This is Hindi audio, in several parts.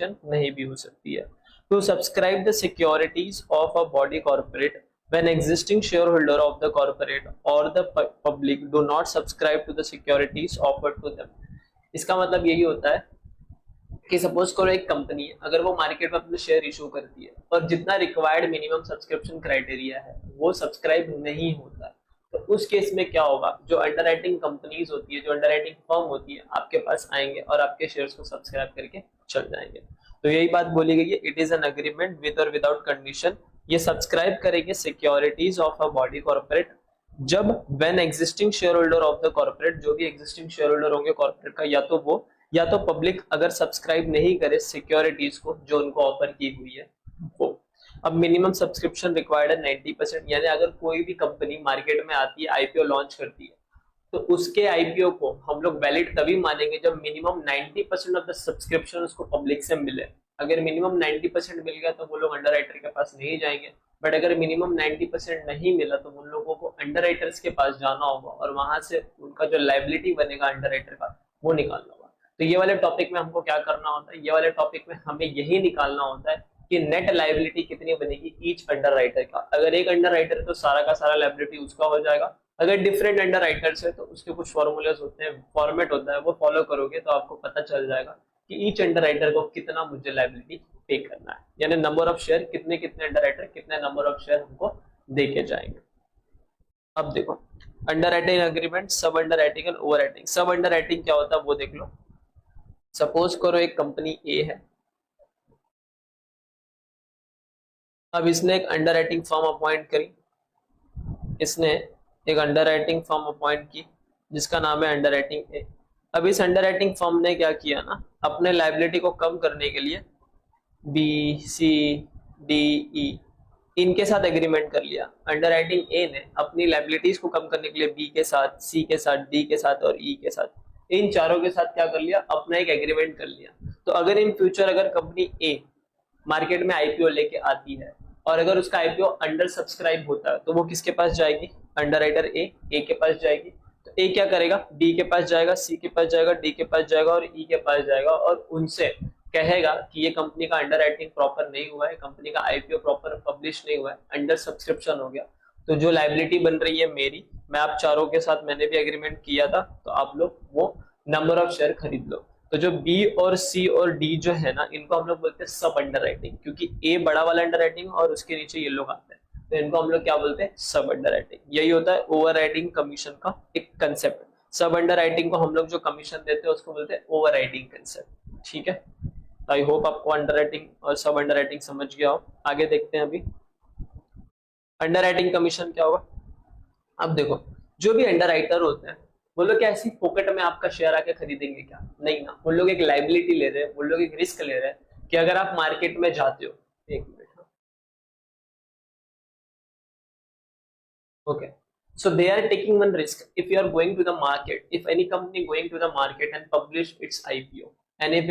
नहीं भी हो सकती है। To subscribe the securities of a body corporate when existing shareholder of the corporate or the public do not subscribe to the securities offered to them। इसका मतलब यही होता है कि सपोज करो एक कंपनी है, अगर वो मार्केट में अपने शेयर इशू करती है और जितना रिक्वायर्ड मिनिमम सब्सक्रिप्शन क्राइटेरिया है वो सब्सक्राइब नहीं होता, तो उस केस में क्या होगा, जो अंडरराइटिंग कंपनीज होती है, जो अंडरराइटिंग फर्म होती है, आपके पास आएंगे और आपके शेयर्स को सब्सक्राइब करके चल जाएंगे। तो यही बात बोली गई है, it is an agreement with और विदाउट कंडीशन। ये सब्सक्राइब करेंगे securities of a body corporate जब when existing share holder of the corporate, जो भी एग्जिस्टिंग शेयर होल्डर होंगे कॉर्पोरेट का, या तो वो या तो पब्लिक अगर सब्सक्राइब नहीं करे सिक्योरिटीज को जो उनको ऑफर की हुई है वो। अब मिनिमम सब्सक्रिप्शन रिक्वायर्ड है 90%, यानी अगर कोई भी कंपनी मार्केट में आती है, आईपीओ लॉन्च करती है, तो उसके आईपीओ को हम लोग वैलिड तभी मानेंगे जब मिनिमम 90% ऑफ द सब्सक्रिप्शन उसको पब्लिक से मिले। अगर मिनिमम 90% मिल गया तो वो लोग अंडरराइटर के पास नहीं जाएंगे, बट अगर मिनिमम 90% नहीं मिला तो उन लोगों को अंडरराइटर्स के पास जाना होगा और वहां से उनका जो लायबिलिटी बनेगा अंडरराइटर का वो निकालना होगा। तो ये वाले टॉपिक में हमको क्या करना होता है, ये वाले टॉपिक में हमें यही निकालना होता है कि नेट लायबिलिटी कितनी बनेगी ईच अंडरराइटर का। अगर एक अंडरराइटर तो सारा का सारा लायबिलिटी उसका हो जाएगा, अगर डिफरेंट अंडरराइटर्स है तो उसके कुछ फॉर्मूलाज होते हैं, फॉर्मेट होता है, वो फॉलो करोगे तो आपको पता चल जाएगा कि ईच अंडरराइटर को कितना मुझे लायबिलिटी पे करना है, यानी नंबर ऑफ शेयर कितने कितने अंडरराइटर कितने नंबर ऑफ शेयर हमको देके जाएंगे। अब देखो अंडरराइटिंग एग्रीमेंट, सब अंडरराइटिंग एंड ओवरराइटिंग। सब अंडरराइटिंग क्या होता है वो देख लो। सपोज करो एक कंपनी ए है, अब इसने एक अंडरराइटिंग फर्म अपॉइंट करी, इसने एक अंडरराइटिंग फर्म अपॉइंट की जिसका नाम है अंडरराइटिंग ए। अब इस अंडरराइटिंग फर्म ने क्या किया ना, अपने लायबिलिटी को कम करने के लिए बी सी डी ई इनके साथ एग्रीमेंट कर लिया। अंडरराइटिंग ए ने अपनी लायबिलिटीज को कम करने के लिए बी के साथ, सी के साथ, डी के साथ और ई के साथ, इन चारों के साथ क्या कर लिया, अपना एक एग्रीमेंट कर लिया। तो अगर इन फ्यूचर अगर कंपनी ए मार्केट में आईपीओ लेके आती है और अगर उसका आईपीओ अंडर सब्सक्राइब होता है तो वो किसके पास जाएगी, अंडरराइटर ए के पास जाएगी। तो ए क्या करेगा, बी के पास जाएगा, सी के पास जाएगा, डी के पास जाएगा और ई के पास जाएगा और उनसे कहेगा कि ये कंपनी का अंडरराइटिंग प्रॉपर नहीं हुआ है, कंपनी का आईपीओ प्रॉपर पब्लिश नहीं हुआ है, अंडर सब्सक्रिप्शन हो गया, तो जो लायबिलिटी बन रही है मेरी, मैं आप चारों के साथ मैंने भी एग्रीमेंट किया था, तो आप लोग वो नंबर ऑफ शेयर खरीद लो। तो जो बी और सी और डी जो है ना, इनको हम लोग बोलते हैं सब अंडरराइटिंग, क्योंकि ए बड़ा वाला अंडरराइटिंग और उसके नीचे ये लोग आते हैं, तो इनको हम लोग क्या बोलते हैं, सब अंडरराइटिंग। यही होता है ओवरराइडिंग कमीशन का एक कंसेप्ट। सब अंडरराइटिंग को हम लोग जो कमीशन देते हैं उसको बोलते हैं ओवरराइडिंग कंसेप्ट। ठीक है, आई होप आपको अंडरराइटिंग और सब अंडरराइटिंग समझ गया हो। आगे देखते हैं अभी अंडरराइटिंग कमीशन क्या होगा। अब देखो जो भी अंडरराइटर होते हैं वो लोग क्या ऐसी पॉकेट में आपका शेयर आके खरीदेंगे क्या, नहीं ना, वो लोग एक लायबिलिटी ले रहे हैं, वो लोग एक रिस्क ले रहे हैं कि अगर आप मार्केट में जाते हो, एक minute, okay, so they are taking one risk if you are going to the market, if any company going to the market and publish its IPO and if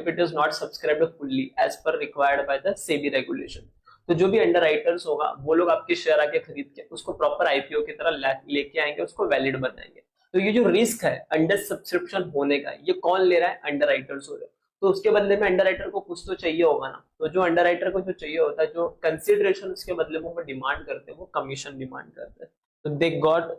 it is not subscribed fully as per required by the SEBI regulation, तो जो भी अंडरराइटर्स होगा वो लोग आपके शेयर आके खरीद के उसको प्रॉपर आईपीओ की तरह लेके आएंगे, उसको वैलिड बनाएंगे। तो ये जो रिस्क है अंडर सब्सक्रिप्शन होने का, ये कौन ले रहा है, अंडरराइटर्स हो रहे हैं। तो उसके बदले में अंडरराइटर को कुछ तो चाहिए होगा ना, तो जो अंडरराइटर को जो चाहिए होता है, जो कंसिडरेशन उसके बदले में वो डिमांड करते हैं, वो कमीशन डिमांड करते हैं। तो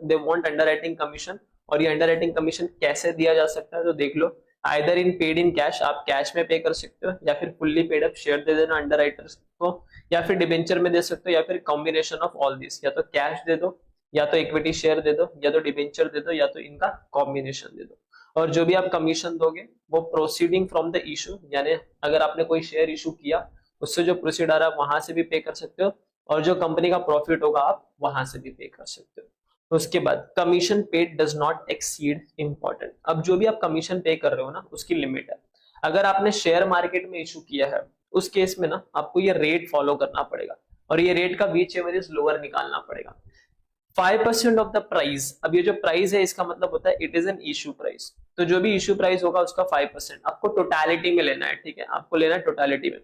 दे वांट अंडरराइटिंग कमीशन। और ये अंडरराइटिंग कमीशन कैसे दिया जा सकता है, तो देख लो, either in paid in cash, आप कैश में पे कर सकते हो, या फिर फुल्ली पेड अप शेयर दे देना अंडरराइटर्स को, या फिर डिबेंचर में दे सकते हो, या फिर कॉम्बिनेशन ऑफ ऑल दिस, या तो कैश दे दो, या तो इक्विटी शेयर दे दो, या तो डिबेंचर दे दो, या तो इनका कॉम्बिनेशन दे दो। और जो भी आप कमीशन दोगे वो प्रोसीडिंग फ्रॉम द इशू, यानी अगर आपने कोई शेयर इशू किया उससे जो प्रोसीड आ रहा है वहां से भी पे कर सकते हो, और जो कंपनी का प्रॉफिट होगा आप वहां से भी पे कर सकते हो। तो उसके बाद commission paid does not exceed, important. अब जो भी आप कमीशन पे कर रहे हो ना उसकी लिमिट है। अगर आपने शेयर मार्केट में इशू किया है उस केस में ना आपको ये रेट फॉलो करना पड़ेगा, और ये रेट का बीच एवरेज लोअर निकालना पड़ेगा, 5% ऑफ द प्राइस। अब ये जो प्राइस है इसका मतलब होता है it is an issue price, तो जो भी इशू प्राइस होगा उसका 5% आपको टोटालिटी में लेना है। ठीक है, आपको लेना है टोटालिटी में,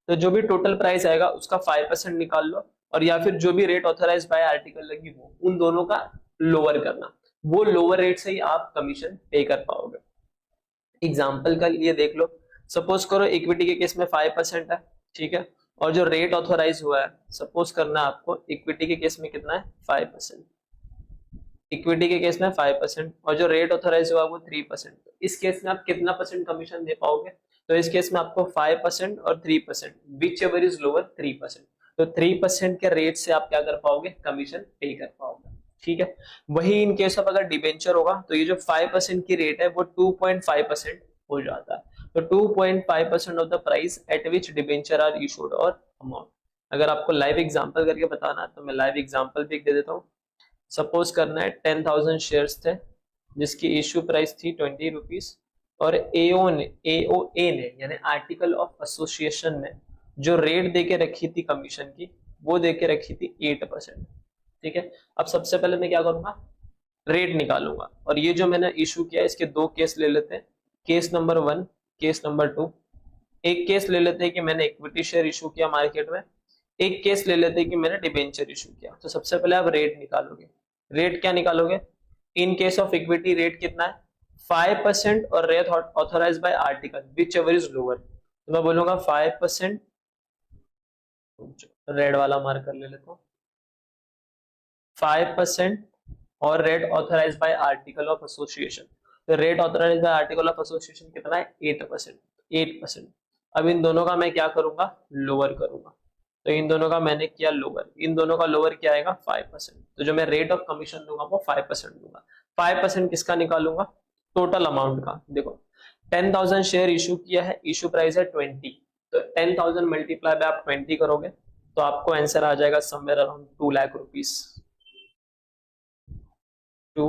तो जो भी टोटल प्राइस आएगा उसका 5% निकाल लो, और या फिर जो भी रेट ऑथराइज बाय आर्टिकल लगी हो उन दोनों का लोअर करना, वो लोअर रेट से ही आप कमीशन पे कर पाओगे। एग्जाम्पल का लिए देख लो, सपोज करो इक्विटी के केस में 5% है, ठीक है, और जो रेट ऑथोराइज हुआ है, सपोज करना है आपको इक्विटी के केस में कितना है 5%, इक्विटी के केस में 5% और जो रेट ऑथोराइज हुआ वो 3%। इस केस में आप कितना परसेंट कमीशन दे पाओगे? तो इस केस में आपको 5% और 3%, विच एवर इज लोअर 3%। तो 3% के रेट से आप क्या कर पाओगे? कमीशन पे कर पाओगे, ठीक है। वही इन केस ऑफ अगर डिबेंचर होगा तो ये जो 5% की रेट है वो 2.5% हो जाता है। तो 2.5% of the price at which debenture are issued और अमाउंट। अगर आपको लाइव एग्जांपल करके बताना है तो मैं लाइव एग्जांपल भी दे देता हूँ। सपोज करना है 10,000 शेयर्स थे जिसकी इश्यू प्राइस थी 20 रुपीज और एओए ने यानी आर्टिकल ऑफ एसोसिएशन ने जो रेट देके रखी थी कमीशन की वो देके रखी थी 8%, ठीक है। अब सबसे पहले मैं क्या करूंगा? रेट निकालूंगा और ये जो मैंने इशू किया इसके दो केस ले लेते हैं, केस नंबर 1, केस नंबर 2। एक केस ले लेते हैं कि मैंने इक्विटी शेयर इशू किया मार्केट में, एक केस ले लेते हैं कि मैंने डिबेंचर इशू किया। तो सबसे पहले आप रेट निकालोगे। रेट क्या निकालोगे? In case of equity rate कितना है? 5% और rate authorise by article which ever is lower. तो मैं बोलूंगा 5%, रेड वाला मार्कर ले लेता हूं, 5% और rate authorise by article of association. तो rate authorise by article of association कितना है? 8%, 8%। अब इन दोनों का मैं क्या करूंगा? लोअर करूंगा। तो इन दोनों का मैंने किया लोअर, इन दोनों का लोअर क्या आएगा? 5%। तो जो मैं रेट ऑफ कमीशन दूंगा वो 5% दूंगा। 5% किसका निकालूंगा? टोटल अमाउंट का। देखो 10,000 शेयर इशू किया है, इशू प्राइस है 20, तो 10,000 मल्टीप्लाई बाय आप 20 करोगे तो आपको आंसर आ जाएगा somewhere around 2 lakh rupees, 2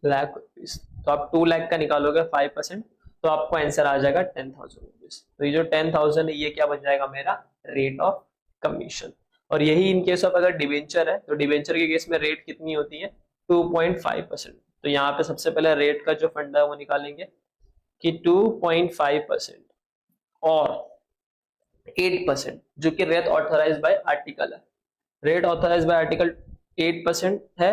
lakh rupees. तो आप 2 लाख का निकालोगे 5% तो आपको आंसर आ जाएगा 10,000 रुपीज। तो ये जो 10,000 है ये क्या बन जाएगा? मेरा रेट ऑफ कमीशन। और यही इन केस ऑफ अगर डिवेंचर है तो डिवेंचर के केस में रेट कितनी होती है? 2.5%। तो यहाँ पे सबसे पहले रेट का जो फंडा है वो निकालेंगे कि 2.5% और 8% जो कि रेट ऑथराइज बाय आर्टिकल है। रेट ऑथराइज बाय आर्टिकल 8% है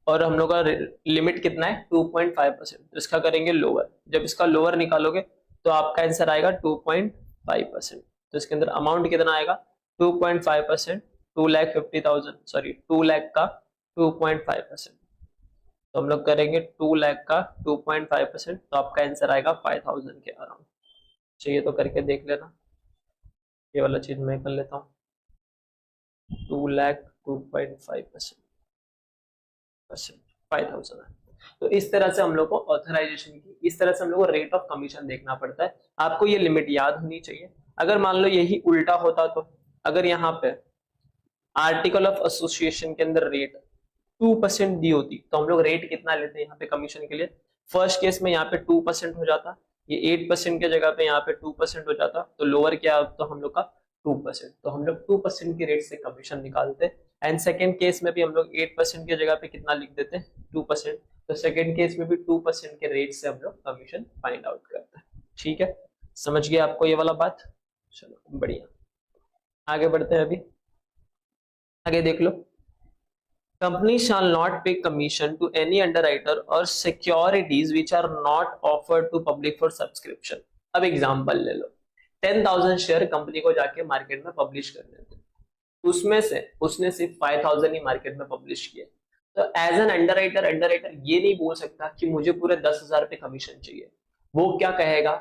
और हम लोग का लिमिट कितना है? 2.5%। तो इसका करेंगे लोअर। जब इसका लोअर निकालोगे तो आपका आंसर आएगा 2.5%। तो इसके अंदर अमाउंट कितना आएगा? 2.5%, 2,50,000, सॉरी 2 लाख का 2.5%। तो हम लोग करेंगे 2 लाख का 2.5%, तो आपका आंसर आएगा 5,000 के अराउंड। चाहिए तो करके देख लेना, ये वाला चीज मैं कर लेता हूँ। 2 लाख 2.5%, 5,000 है। तो इस तरह से हम लोग को ऑथराइजेशन की, इस तरह से हम लोग को रेट ऑफ कमीशन देखना पड़ता है। आपको ये लिमिट याद होनी चाहिए। अगर मान लो यही उल्टा होता तो अगर यहाँ पे आर्टिकल ऑफ एसोसिएशन के अंदर रेट 2% दी होती तो हम लोग रेट कितना लेते हैं यहाँ पे कमीशन के लिए? फर्स्ट केस में यहाँ पे 2% हो जाता, ये 8% के जगह पे यहाँ पे 2% हो जाता, तो लोअर क्या तो हम लोग का 2%। तो हम लोग 2% के रेट से कमीशन निकालते। एंड सेकेंड केस में भी हम लोग 8% की जगह पे कितना लिख देते हैं? 2%। तो सेकेंड केस में भी 2% के रेट से हम लोग कमीशन फाइंड आउट करते हैं। ठीक है, समझ गया आपको ये वाला बात? चलो बढ़िया, आगे बढ़ते हैं। अभी आगे देख लो। Company shall not pay commission to any underwriter or securities which are not offered to public for subscription। अब एग्जांपल ले लो, 10,000 शेयर कंपनी को जाके मार्केट में पब्लिश करने थे, उसमें से उसने सिर्फ 5,000 ही मार्केट में पब्लिश किए। तो एज एन अंडरराइटर ये नहीं बोल सकता कि मुझे पूरे 10,000 पे कमीशन चाहिए। वो क्या कहेगा?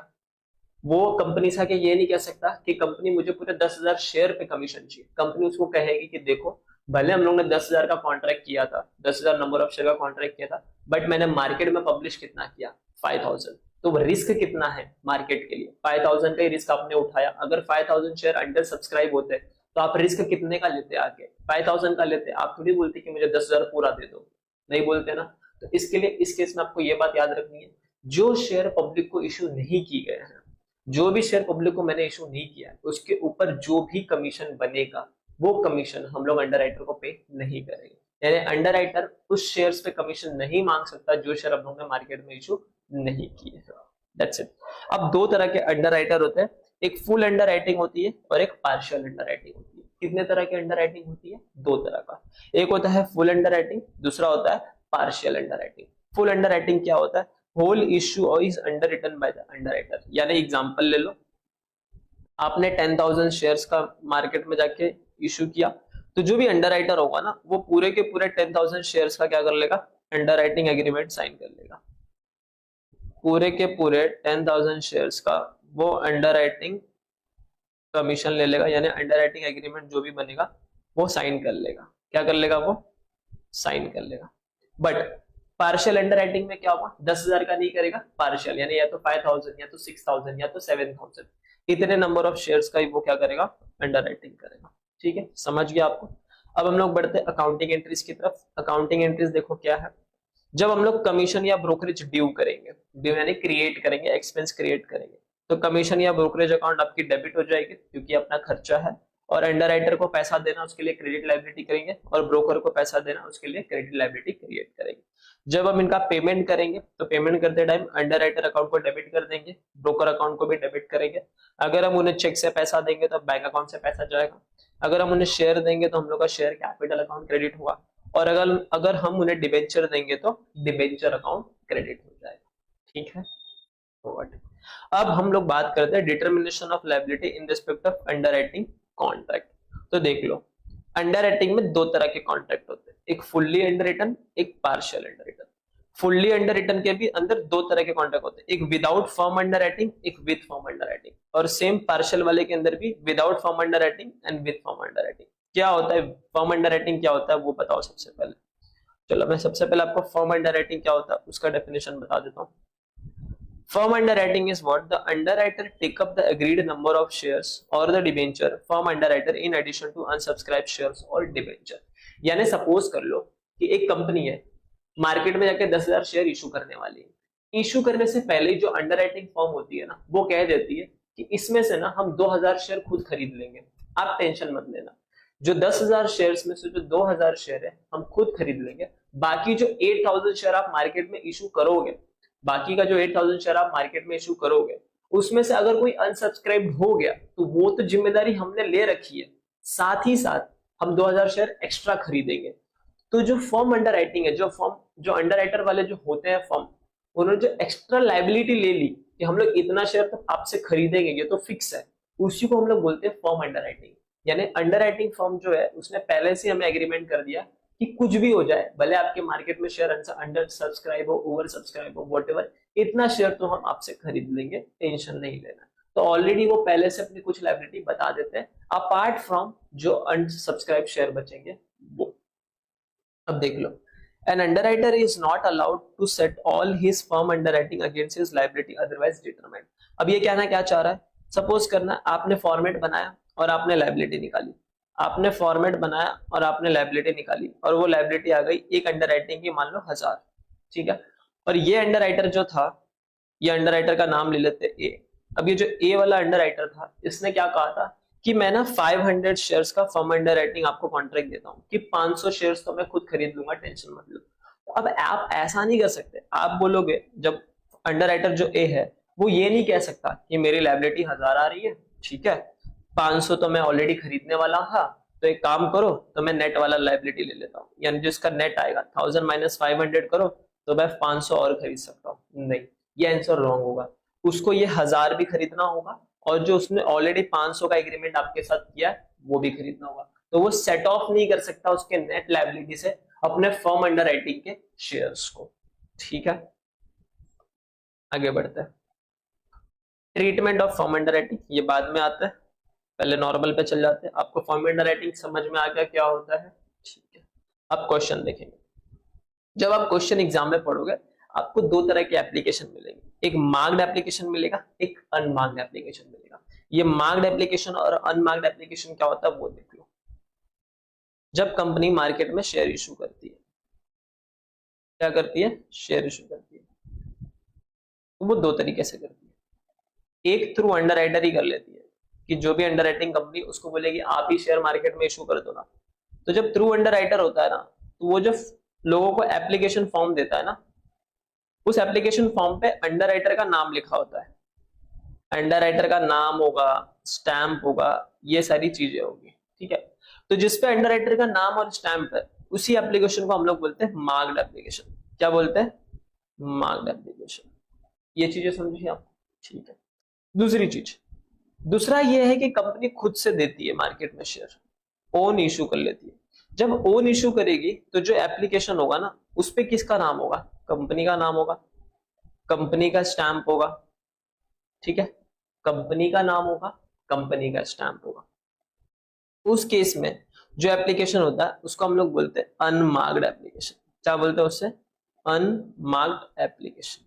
वो कंपनी से आके ये नहीं कह सकता कि कंपनी मुझे पूरे 10,000 शेयर पे कमीशन चाहिए। कंपनी उसको कहेगी कि देखो भले हम लोग ने 10,000 का कॉन्ट्रैक्ट किया था, 10,000 नंबर ऑफ शेयर का कॉन्ट्रैक्ट किया था, बट मैंने मार्केट में पब्लिश कितना किया? 5,000। तो रिस्क कितना है मार्केट के लिए? 5,000 का ही रिस्क आपने उठाया। अगर 5,000 शेयर अंडर सब्सक्राइब होते तो आप रिस्क कितने का लेते? आके 5,000 का लेते। आप थोड़ी बोलते कि मुझे 10,000 पूरा दे दो, नहीं बोलते ना। तो इसके लिए इस केस में आपको ये बात याद रखनी है, जो शेयर पब्लिक को इश्यू नहीं की गए हैं, जो भी शेयर पब्लिक को मैंने इशू नहीं किया उसके ऊपर जो भी कमीशन बनेगा वो कमीशन हम लोग अंडरराइटर को पे नहीं करेंगे। यानी अंडरराइटर उस शेयर्स पे कमीशन नहीं मांग सकता जो शेयर हम लोग ने मार्केट में इशू नहीं किए। That's it. अब दो तरह के अंडरराइटर होते हैं, एक फुल अंडरराइटिंग होती है और एक पार्शियल अंडरराइटिंग होती है। कितने तरह की अंडरराइटिंग होती है? दो तरह का। एक होता है फुल अंडरराइटिंग, दूसरा होता है पार्शियल अंडरराइटिंग। फुल अंडरराइटिंग क्या होता है? Whole issue is underwritten by the underwriter. यानी एग्जांपल ले लो, आपने 10,000 शेयर्स का मार्केट में जाके इशू किया, तो जो भी अंडर राइटर होगा ना वो पूरे के पूरे 10,000 शेयर्स का क्या कर लेगा, अंडर राइटिंग एग्रीमेंट साइन कर लेगा। पूरे के पूरे 10,000 शेयर्स का वो अंडर राइटिंग कमीशन ले लेगा, यानी अंडर राइटिंग एग्रीमेंट जो भी बनेगा वो साइन कर लेगा। क्या कर लेगा, वो साइन कर लेगा। बट पार्शियल अंडर राइटिंग में क्या होगा, 10,000 का नहीं करेगा, पार्शियल यानी या तो 5,000 या तो 6,000 या तो 7,000, इतने नंबर ऑफ शेयर्स का ही वो क्या करेगा, अंडर राइटिंग करेगा। ठीक है, समझ गया आपको। अब हम लोग बढ़ते हैं अकाउंटिंग एंट्रीज की तरफ। अकाउंटिंग एंट्रीज देखो क्या है, जब हम लोग कमीशन या ब्रोकरेज ड्यू करेंगे, ड्यू यानी क्रिएट करेंगे, एक्सपेंस क्रिएट करेंगे, तो कमीशन या ब्रोकरेज अकाउंट आपकी डेबिट हो जाएगी क्योंकि अपना खर्चा है, और अंडर राइटर को पैसा देना उसके लिए क्रेडिट लायबिलिटी करेंगे, और ब्रोकर को पैसा देना उसके लिए क्रेडिट लायबिलिटी क्रिएट करेंगे। जब हम इनका पेमेंट करेंगे तो पेमेंट करते टाइम अंडर राइटर अकाउंट को डेबिट कर देंगे, ब्रोकर अकाउंट को भी डेबिट करेंगे। अगर हम उन्हें चेक से पैसा देंगे तो बैंक अकाउंट से पैसा जाएगा, अगर हम उन्हें शेयर देंगे तो हम लोग का शेयर कैपिटल अकाउंट क्रेडिट होगा, और अगर हम उन्हें डिबेंचर देंगे तो डिबेंचर अकाउंट क्रेडिट हो जाएगा। ठीक है, अब हम लोग बात करते हैं determination of liability in respect of under writing contract. तो देख लो, अंडर राइटिंग में दो तरह के कॉन्ट्रैक्ट होते हैं, एक फुल्ली अंडर रिटन, एक partial under written. Fully under written के भी अंदर दो तरह के कॉन्ट्रैक्ट होते हैं, एक विदाउट फर्म अंडर राइटिंग, एक विद फर्म अंडर राइटिंग, और सेम पार्शियल वाले के अंदर भी without firm under writing and with firm under writing. क्या होता है फर्म अंडर राइटिंग, क्या होता है वो बताओ सबसे पहले। चलो मैं सबसे पहले आपको फर्म अंडर राइटिंग क्या होता है उसका डेफिनेशन बता देता हूँ। Firm underwriting is what the underwriter take up the agreed number of shares or the debenture firm underwriter in addition to unsubscribed shares or debenture। यानी सपोज कर लो कि एक कंपनी है, मार्केट में जाके 10,000 शेयर इशू करने वाली है। इशू करने से पहले जो अंडरराइटिंग फर्म होती है ना वो कह देती है कि इसमें से ना हम 2,000 शेयर खुद खरीद लेंगे, आप टेंशन मत लेना। जो 10,000 शेयर्स में से जो 2,000 शेयर है हम खुद खरीद लेंगे, बाकी जो 8,000 शेयर आप मार्केट में इशू करोगे, बाकी का जो 8,000 शेयर आप मार्केट में इशू करोगे उसमें से अगर कोई अनसब्सक्राइब हो गया तो वो तो जिम्मेदारी हमने ले रखी है, साथ ही साथ हम 2,000 शेयर एक्स्ट्रा खरीदेंगे। तो जो फर्म अंडर राइटिंग है, जो अंडर राइटर वाले जो होते हैं फर्म, उन्होंने जो एक्स्ट्रा लायबिलिटी ले ली कि हम लोग इतना शेयर तो आपसे खरीदेंगे, ये तो फिक्स है, उसी को हम लोग बोलते हैं फर्म अंडर राइटिंग। यानी अंडर राइटिंग फर्म जो है उसने पहले से हमें एग्रीमेंट कर दिया कि कुछ भी हो जाए, भले आपके मार्केट में शेयर अंडर सब्सक्राइब हो, ओवर सब्सक्राइब हो, व्हाटएवर, इतना शेयर तो हम आपसे खरीद लेंगे, टेंशन नहीं लेना। तो ऑलरेडी वो पहले से अपनी कुछ लायबिलिटी बता देते हैं, अपार्ट फ्रॉम जो अनसब्सक्राइब शेयर बचेंगे वो। अब देख लो, an underwriter is not allowed to set all his firm underwriting against his liability otherwise determined। अब ये कहना क्या चाह रहा है, सपोज करना आपने फॉर्मेट बनाया और आपने लायबिलिटी निकाली, आपने फॉर्मेट बनाया और आपने लायबिलिटी निकाली, और वो लायबिलिटी आ गई एक अंडर राइटिंग की, मान लो 1,000, ठीक है। और ये अंडर राइटर जो था, ये अंडर राइटर का नाम ले लेते ए। अब ये जो ए वाला अंडर राइटर था इसने क्या कहा था कि मैं ना 500 शेयर्स का फर्म अंडर राइटिंग आपको कॉन्ट्रैक्ट देता हूँ कि 500 शेयर्स तो मैं खुद खरीद लूंगा, टेंशन मत लो। तो अब आप ऐसा नहीं कर सकते, आप बोलोगे, जब अंडर राइटर जो ए है वो ये नहीं कह सकता कि मेरी लायबिलिटी 1,000 आ रही है, ठीक है, 500 तो मैं ऑलरेडी खरीदने वाला था, तो एक काम करो तो मैं नेट वाला लायबिलिटी ले लेता हूँ, यानी जिसका नेट आएगा 1,000 माइनस 500 करो तो मैं 500 और खरीद सकता हूँ। नहीं, ये आंसर रॉन्ग होगा, उसको ये 1,000 भी खरीदना होगा, और जो उसने ऑलरेडी 500 का एग्रीमेंट आपके साथ किया है वो भी खरीदना होगा। तो वो सेट ऑफ नहीं कर सकता उसके नेट लायबिलिटी से अपने फर्म अंडर राइटिंग के शेयर्स को। ठीक है, आगे बढ़ते हैं। Treatment of firm under writing, ये बाद में आता है, पहले नॉर्मल पे चल जाते हैं। आपको फर्म अंडर राइटिंग समझ में आ गया क्या होता है, ठीक है। अब क्वेश्चन देखेंगे, जब आप क्वेश्चन एग्जाम में पढ़ोगे आपको दो तरह के एप्लीकेशन मिलेंगे, एक मार्क्ड एप्लीकेशन मिलेगा, एक अनमार्क्ड एप्लीकेशन मिलेगा। ये मार्क्ड एप्लीकेशन और अनमार्क्ड एप्लीकेशन क्या होता है वो देख लो। जब कंपनी मार्केट में शेयर इशू करती है, क्या करती है, शेयर इशू करती है, तो वो दो तरीके से करती है। एक थ्रू अंडर राइटर ही कर लेती है कि जो भी अंडर राइटिंग कंपनी उसको बोलेगी आप ही शेयर मार्केट में इशू कर दो ना। तो जब थ्रू अंडर राइटर होता है ना, तो वो जो लोगों को एप्लीकेशन फॉर्म देता है ना, उस एप्लीकेशन फॉर्म पे अंडर राइटर का नाम लिखा होता है, अंडर राइटर का नाम होगा, स्टैंप होगा, ये सारी चीजें होगी, ठीक है। तो जिसपे अंडर राइटर का नाम और स्टैंप है उसी एप्लीकेशन को हम लोग बोलते हैं मार्क्ड एप्लीकेशन। क्या बोलते हैं, मार्क्ड एप्लीकेशन। ये चीजें समझिए आप, ठीक है। दूसरी चीज, दूसरा ये है कि कंपनी खुद से देती है मार्केट में शेयर, ओन इशू कर लेती है। जब ओन इशू करेगी तो जो एप्लीकेशन होगा ना उस पे किसका नाम होगा, कंपनी का नाम होगा, कंपनी का स्टैंप होगा, ठीक है, कंपनी का नाम होगा, कंपनी का स्टैंप होगा। उस केस में जो एप्लीकेशन होता है उसको हम लोग बोलते हैं अनमार्क्ड एप्लीकेशन। क्या बोलते हैं उससे, अनमार्क्ड एप्लीकेशन,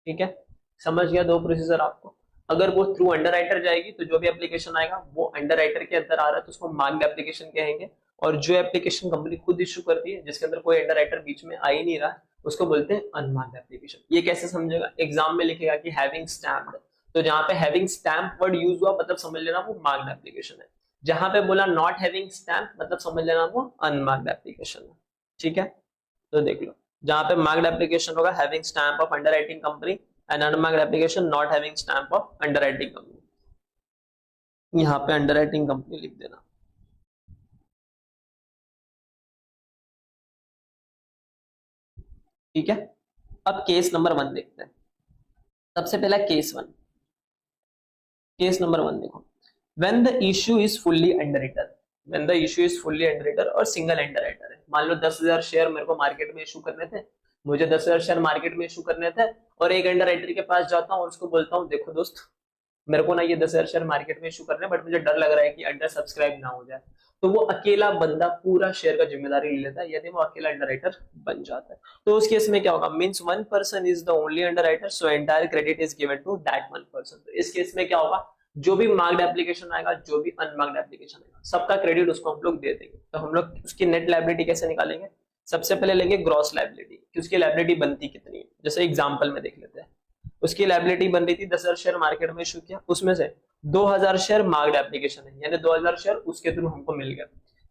ठीक है। समझ गया दो प्रोसीजर आपको। अगर वो थ्रू अंडरराइटर जाएगी तो जो भी एप्लीकेशन आएगा वो अंडरराइटर के अंदर आ रहा है तो उसको मार्क्ड एप्लीकेशन कहेंगे, और जो एप्लीकेशन कंपनी खुद इशू करती है जिसके अंदर कोई अंडरराइटर बीच में आ ही नहीं रहा उसको बोलते हैं अनमार्क्ड एप्लीकेशन। ये कैसे समझेगा, एग्जाम में लिखेगा कि हैविंग स्टैम्प्ड, तो जहां पे हैविंग स्टैम्प वर्ड यूज हुआ मतलब समझ लेना वो मार्क्ड एप्लीकेशन है, जहां पे बोला नॉट हैविंग स्टैम्प मतलब समझ लेना वो अनमार्क्ड एप्लीकेशन है, ठीक है। तो देख लो, जहां पे मार्क्ड एप्लीकेशन होगा having stamp of underwriting company, and unmarked application not having stamp of underwriting company. यहाँ पे अंडरराइटिंग कंपनी लिख देना, ठीक है। अब केस नंबर 1 देखते हैं। सबसे पहला केस 1, केस नंबर 1 देखो, when the issue is fully underwriter, when the issue is fully underwriter और सिंगल अंडरराइटर है। मान लो 10,000 शेयर मेरे को मार्केट में इशू करने थे, मुझे 10,000 शेयर मार्केट में इशू करने थे, और एक अंडरराइटर के पास जाता हूँ और उसको बोलता हूँ देखो दोस्त मेरे को ना ये 10,000 शेयर मार्केट में इशू करने हैं बट मुझे डर लग रहा है कि अंडर सब्सक्राइब ना हो जाए, तो वो अकेला बंदा पूरा शेयर का जिम्मेदारी ले लेता है, यानी वो अकेला अंडरराइटर बन जाता है। तो उस केस में क्या होगा, means one person is the only underwriter so entire credit is given to that one person. तो इस केस में क्या होगा, जो भी मार्क्ड एप्लीकेशन आएगा, जो भी अनमार्क्ड एप्लीकेशन आएगा, सबका क्रेडिट उसको हम लोग दे देंगे। तो हम लोग उसकी नेट लायबिलिटी कैसे निकालेंगे, सबसे पहले लेंगे ग्रॉस लायबिलिटी कि उसकी लायबिलिटी बनती कितनी है। जैसे एग्जांपल में देख लेते हैं, उसकी लायबिलिटी बन रही थी 10,000 शेयर मार्केट में इशू किया, उसमें से 2,000 शेयर मार्क्ड एप्लीकेशन है यानी 2,000 शेयर उसके थ्रू हमको मिल गया,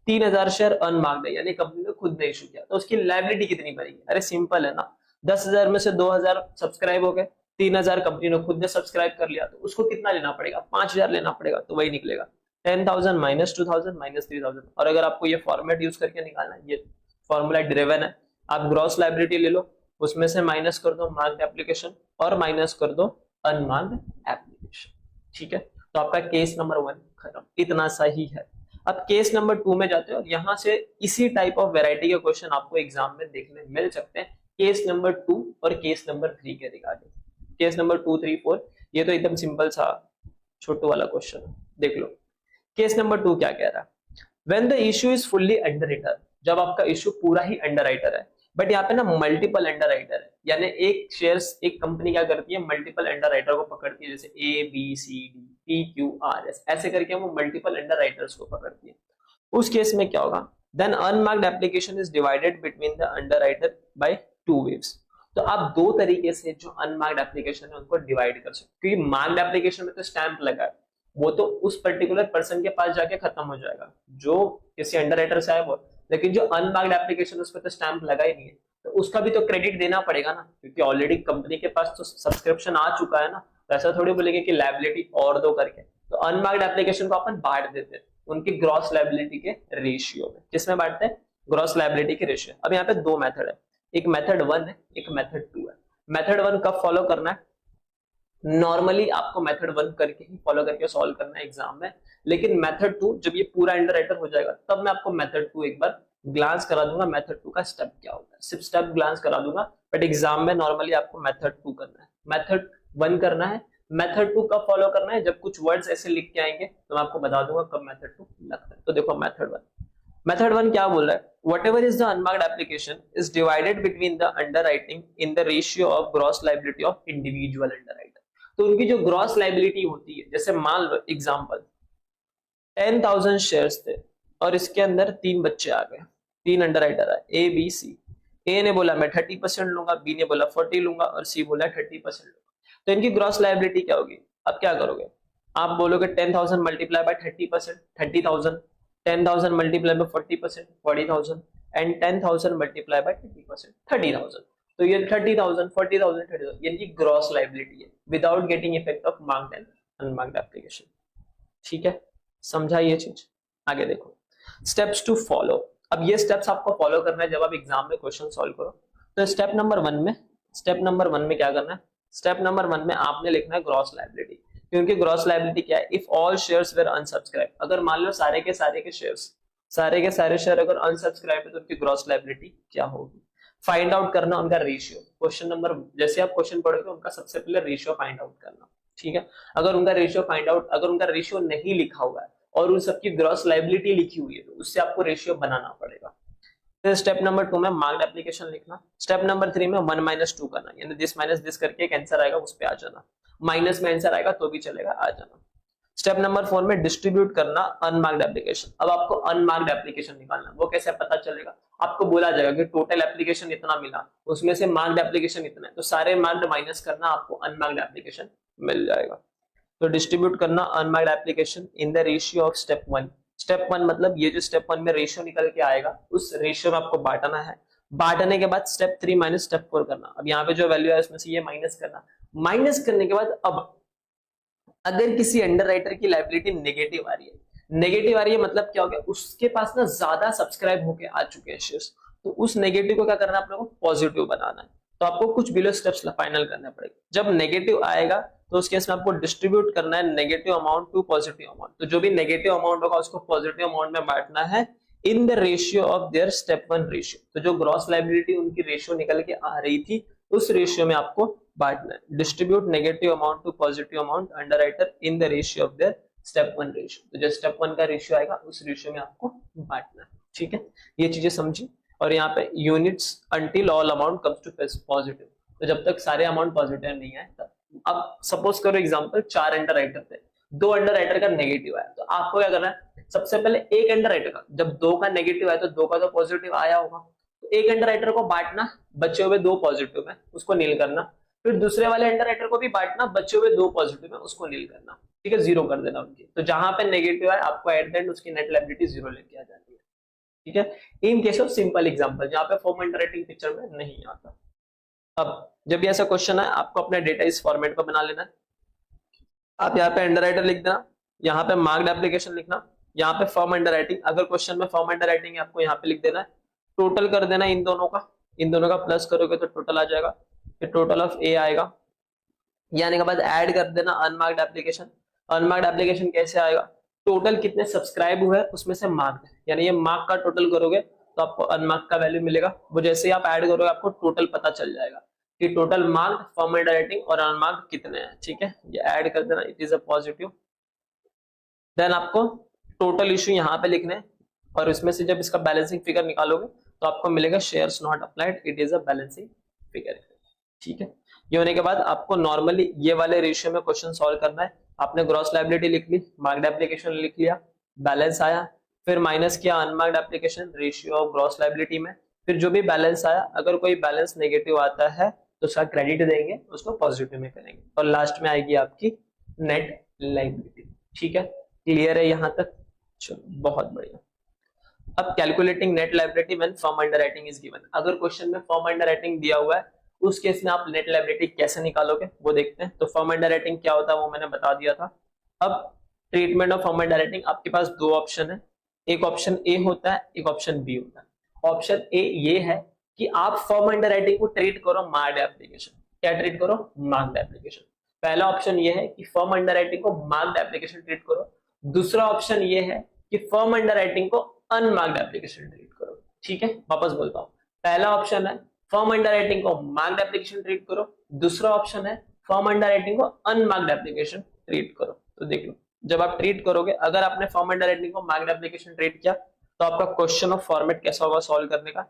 3,000 शेयर अनमार्क्ड है यानी कंपनी ने खुद ने इशू किया। तो उसकी लायबिलिटी कितनी बनेगी, अरे सिंपल है ना, 10,000 में से 2,000 सब्सक्राइब हो गए, 3,000 कंपनी ने खुद ने सब्सक्राइब कर लिया, तो उसको कितना लेना पड़ेगा, 5,000 लेना पड़ेगा। तो वही निकलेगा 10,000 माइनस 2,000 माइनस 3,000। और अगर आपको ये फॉर्मेट यूज करके निकालना है, ये फॉर्मूला ड्रिवन है, आप ग्रॉस लायबिलिटी ले लो, उसमें से माइनस कर दो मार्क्ड एप्लीकेशन और माइनस कर दो अनमार्क्ड एप्लीकेशन, ठीक है। तो आपका केस नंबर 1 खत्म, इतना सही है। अब केस नंबर 2 में जाते हो और यहां से इसी टाइप ऑफ वैरायटी के क्वेश्चन आपको एग्जाम में देखने मिल सकते हैं, केस नंबर 2 और केस नंबर 3 के रिगार्डिंग। केस नंबर 2, 3, 4 ये तो एकदम सिंपल सा छोटू वाला क्वेश्चन है, देख लो। केस नंबर 2 क्या कह रहा है, when the issue is fully underwriter, जब आपका इश्यू पूरा ही अंडरराइटर है, बट यहाँ पे ना मल्टीपल अंडरराइटर है, यानी एक शेयर्स एक कंपनी क्या करती है मल्टीपल अंडरराइटर को पकड़ती है, जैसे A B C D P Q R S ऐसे करके वो मल्टीपल अंडरराइटर्स को पकड़ती है। उस केस में क्या होगा, then unmarked application is divided between the underwriter by 2 ways. तो आप दो तरीके से जो अनमार्क्ड एप्लीकेशन है उनको डिवाइड कर सकते, क्योंकि मार्क्ड एप्लीकेशन में तो स्टैंप लगा है, वो तो उस पर्टिकुलर पर्सन के पास जाके खत्म हो जाएगा जो किसी अंडरराइटर से आए वो, लेकिन जो अनमार्क्ड एप्लीकेशन उस पर तो स्टैंप लगा ही नहीं है, तो उसका भी तो क्रेडिट देना पड़ेगा ना, क्योंकि ऑलरेडी कंपनी के पास तो सब्सक्रिप्शन आ चुका है ना। तो ऐसा थोड़ी बोलेंगे कि लायबिलिटी और दो करके, तो अनमार्क्ड एप्लीकेशन को अपन बांट देते हैं उनकी ग्रॉस लायबिलिटी के रेशियो में। किसमें बांटते हैं, ग्रॉस लायबिलिटी के रेशियो। अब यहाँ पे दो मेथड है, एक मेथड 1 है, एक मेथड 2 है। मेथड 1 कब फॉलो करना है, नॉर्मली आपको मेथड 1 करके ही फॉलो करके सॉल्व करना है एग्जाम में, लेकिन मेथड 2 जब ये पूरा अंडरराइटर हो जाएगा तब मैं आपको मेथड 2 एक बार ग्लांस करा दूंगा, मेथड 2 का स्टेप क्या होता है, सिर्फ स्टेप ग्लांस करा दूंगा, बट एग्जाम में नॉर्मली आपको मेथड 2 करना है, मेथड 1 करना है। मेथड 2 कब फॉलो करना है, जब कुछ वर्ड्स ऐसे लिख के आएंगे तो मैं आपको बता दूंगा कब मेथड 2 लगता है। तो देखो मेथड 1 क्या बोल रहा है, whatever is the unmarked application is divided between the underwriting in the ratio of gross liability of individual underwriter। तो उनकी जो ग्रॉस लाइबिलिटी होती है, जैसे मान लो एग्जांपल 10,000 शेयर्स थे और इसके अंदर 3 बच्चे आ गए, 3 अंडरराइटर आए ए बी सी। ए ने बोला मैं 30% लूंगा, बी ने बोला 40 लूंगा और सी बोला 30% लूंगा। तो इनकी ग्रॉस लाइबिलिटी क्या होगी, अब क्या करोगे, आप बोलोगे 10,000 multiply by 30%, 30,000, 10,000 multiply by 40%, 40,000 and 10,000 multiply by 30%, 30,000। तो ये 30,000, 40,000, 30,000 यानी ग्रॉस लाइबिलिटी है without getting effect of marked and unmarked application. ठीक है, समझा ये चीज। आगे देखो स्टेप्स टू फॉलो। अब ये स्टेप्स आपको फॉलो करना है जब आप एग्जाम में क्वेश्चन सॉल्व करो। तो स्टेप नंबर 1 में क्या करना है, स्टेप नंबर 1 में आपने लिखना है ग्रॉस लाइबिलिटी। क्योंकि ग्रॉस लायबिलिटी क्या है, if all shares were unsubscribe, अगर मान लो सारे के सारे शेयर अगर अनसब्सक्राइब है तो उनकी ग्रॉस लायबिलिटी क्या होगी। फाइंड आउट करना उनका रेशियो, क्वेश्चन नंबर जैसे आप क्वेश्चन पढ़ोगे उनका सबसे पहले रेशियो फाइंड आउट करना, ठीक है। अगर उनका रेशियो नहीं लिखा हुआ है और उन सबकी ग्रॉस लायबिलिटी लिखी हुई है तो उससे आपको रेशियो बनाना पड़ेगा। फिर स्टेप नंबर 2 में मार्क्ड एप्लीकेशन लिखना, स्टेप नंबर 3 में 1 - 2 करना, यानी दिस माइनस दिस करके एक आंसर आएगा उस पे आ जाना, माइनस में आंसर आएगा तो भी चलेगा, आ जाना। स्टेप नंबर 4 में डिस्ट्रीब्यूट करना अनमार्क्ड एप्लीकेशन। अब आपको अनमार्क्ड एप्लीकेशन निकालना, वो कैसे पता चलेगा, आपको बोला जाएगा कि टोटल एप्लीकेशन इतना मिला, उसमें से मार्क्ड एप्लीकेशन इतना है, तो सारे मार्क्ड माइनस करना, आपको अनमार्क्ड एप्लीकेशन मिल जाएगा। तो डिस्ट्रीब्यूट करना unmarked application in the ratio of step 1। Step 1 मतलब ये जो स्टेप 1 में रेशियो निकल के आएगा उस रेशियो में आपको बांटना है। बांटने के बाद स्टेप 3 माइनस स्टेप 4 करना। अब यहाँ पे जो वैल्यू है उसमें से ये माइनस करना। माइनस करने के बाद अब अगर किसी अंडर राइटर की लायबिलिटी नेगेटिव आ रही है मतलब क्या हो गया, उसके पास ना ज्यादा सब्सक्राइब होके आ चुके हैं शेयर्स, तो उस नेगेटिव को क्या करना है, अपने को पॉजिटिव बनाना है। तो आपको कुछ बिलो स्टेप्स फाइनल करने पड़ेंगे। जब नेगेटिव आएगा तो उस केस में आपको डिस्ट्रीब्यूट करना है negative amount to positive amount. तो जो भी नेगेटिव अमाउंट होगा उसको पॉजिटिव अमाउंट में बांटना है इन the ratio of their step 1 ratio. तो जो ग्रॉस लायबिलिटी उनकी रेशियो निकल के आ रही थी उस रेशियो में आपको बांटना है। Distribute negative amount to positive amount under writer in the ratio of their step 1 ratio. तो जो स्टेप 1 का रेशियो आएगा उस रेशियो में आपको बांटना है, ठीक है। ये चीजें समझी। और यहाँ पे units until all amount comes to positive, तो जब तक सारे अमाउंट पॉजिटिव नहीं आए तब। अब सपोज करो एग्जांपल 4 अंडर राइटर थे, 2 अंडर राइटर का नेगेटिव आया, तो आपको क्या करना है, सबसे पहले एक अंडर राइटर का, जब 2 का नेगेटिव आया तो 2 का तो पॉजिटिव आया होगा, तो एक अंडर राइटर को बांटना, बचे हुए 2 पॉजिटिव में उसको नील करना। फिर दूसरे वाले अंडर राइटर को भी बांटना, बचे हुए 2 पॉजिटिव में उसको नील करना, ठीक है, 0 कर देना उनकी। तो जहां पे नेगेटिव है आपको एट द एंड उसकी नेट लायबिलिटी 0 लेके आ जाती है, ठीक है। इन केस ऑफ सिंपल एग्जांपल जहां पे फॉर्म अंडर राइटिंग पिक्चर में नहीं आता। अब जब भी ऐसा क्वेश्चन है आपको अपना डेटा इस फॉर्मेट पर बना लेना है। आप यहाँ पे अंडर राइटर लिख देना, यहाँ पे मार्क्ड एप्लीकेशन लिखना, यहाँ पे फॉर्म अंडर राइटिंग, अगर क्वेश्चन में फॉर्म अंडर राइटिंग है आपको यहाँ पे लिख देना है। टोटल कर देना इन दोनों का प्लस करोगे तो टोटल आ जाएगा, फिर टोटल ऑफ ए आएगा। यानी के बाद ऐड कर देना अनमार्क्ड एप्लीकेशन। अनमार्क्ड एप्लीकेशन कैसे आएगा, टोटल कितने सब्सक्राइब हुए उसमें से मार्क्ड, यानी ये मार्क का टोटल करोगे तो आपको अनमार्क का वैल्यू मिलेगा। वो जैसे ही आप ऐड करोगे आपको टोटल पता चल जाएगा कि total marked, form under writing और अनमार्क्ड कितने हैं, ठीक है। ये ऐड कर देना, it is a positive. Then आपको टोटल इशू यहाँ पे लिखने हैं और इसमें से जब इसका बैलेंसिंग फिगर निकालोगे तो आपको मिलेगा shares not applied, it is a balancing figure, ठीक है। ये होने के बाद आपको नॉर्मली ये वाले रेशियो में क्वेश्चन सॉल्व करना है। आपने ग्रॉस लायबिलिटी लिख ली, मार्क्ड एप्लीकेशन लिख लिया, बैलेंस आया, फिर माइनस किया unmarked application ratio of gross liability में, फिर जो भी बैलेंस आया, अगर कोई बैलेंस नेगेटिव आता है तो उसका क्रेडिट देंगे, उसको पॉजिटिव में करेंगे और लास्ट में आएगी आपकी नेट लायबिलिटी, ठीक है। क्लियर है यहाँ तक, चलो बहुत बढ़िया। अब calculating net liability when firm under writing is given. अगर क्वेश्चन में फर्म अंडर राइटिंग दिया हुआ है उस केस में आप नेट लायबिलिटी कैसे निकालोगे वो देखते हैं। तो फर्म अंडर राइटिंग क्या होता है वो मैंने बता दिया था। अब treatment of firm under writing, आपके पास 2 ऑप्शन है, एक ऑप्शन ए होता है, एक ऑप्शन बी होता है। ऑप्शन ए ये है कि आप फर्म अंडर राइटिंग को ट्रीट करो मार्क्ड एप्लीकेशन। क्या ट्रीट करो, मार्क्ड एप्लीकेशन। पहला ऑप्शन ये है कि फर्म अंडर राइटिंग को मार्क्ड एप्लीकेशन ट्रीट करो। दूसरा ऑप्शन ये है कि फर्म अंडर राइटिंग को अनमार्क्ड एप्लीकेशन ट्रीट करो, ठीक है। वापस बोलता हूँ, पहला ऑप्शन है फर्म अंडर राइटिंग को मार्क्ड एप्लीकेशन ट्रीट करो, दूसरा ऑप्शन है फर्म अंडर राइटिंग को अनमार्क्ड एप्लीकेशन ट्रीट करो। तो देख लो, जब आप ट्रीट करोगे, अगर आपने फर्म अंडर राइटिंग को मार्क्ड एप्लीकेशन ट्रीट किया तो आपका क्वेश्चन ऑफ फॉर्मेट कैसा होगा सॉल्व करने का,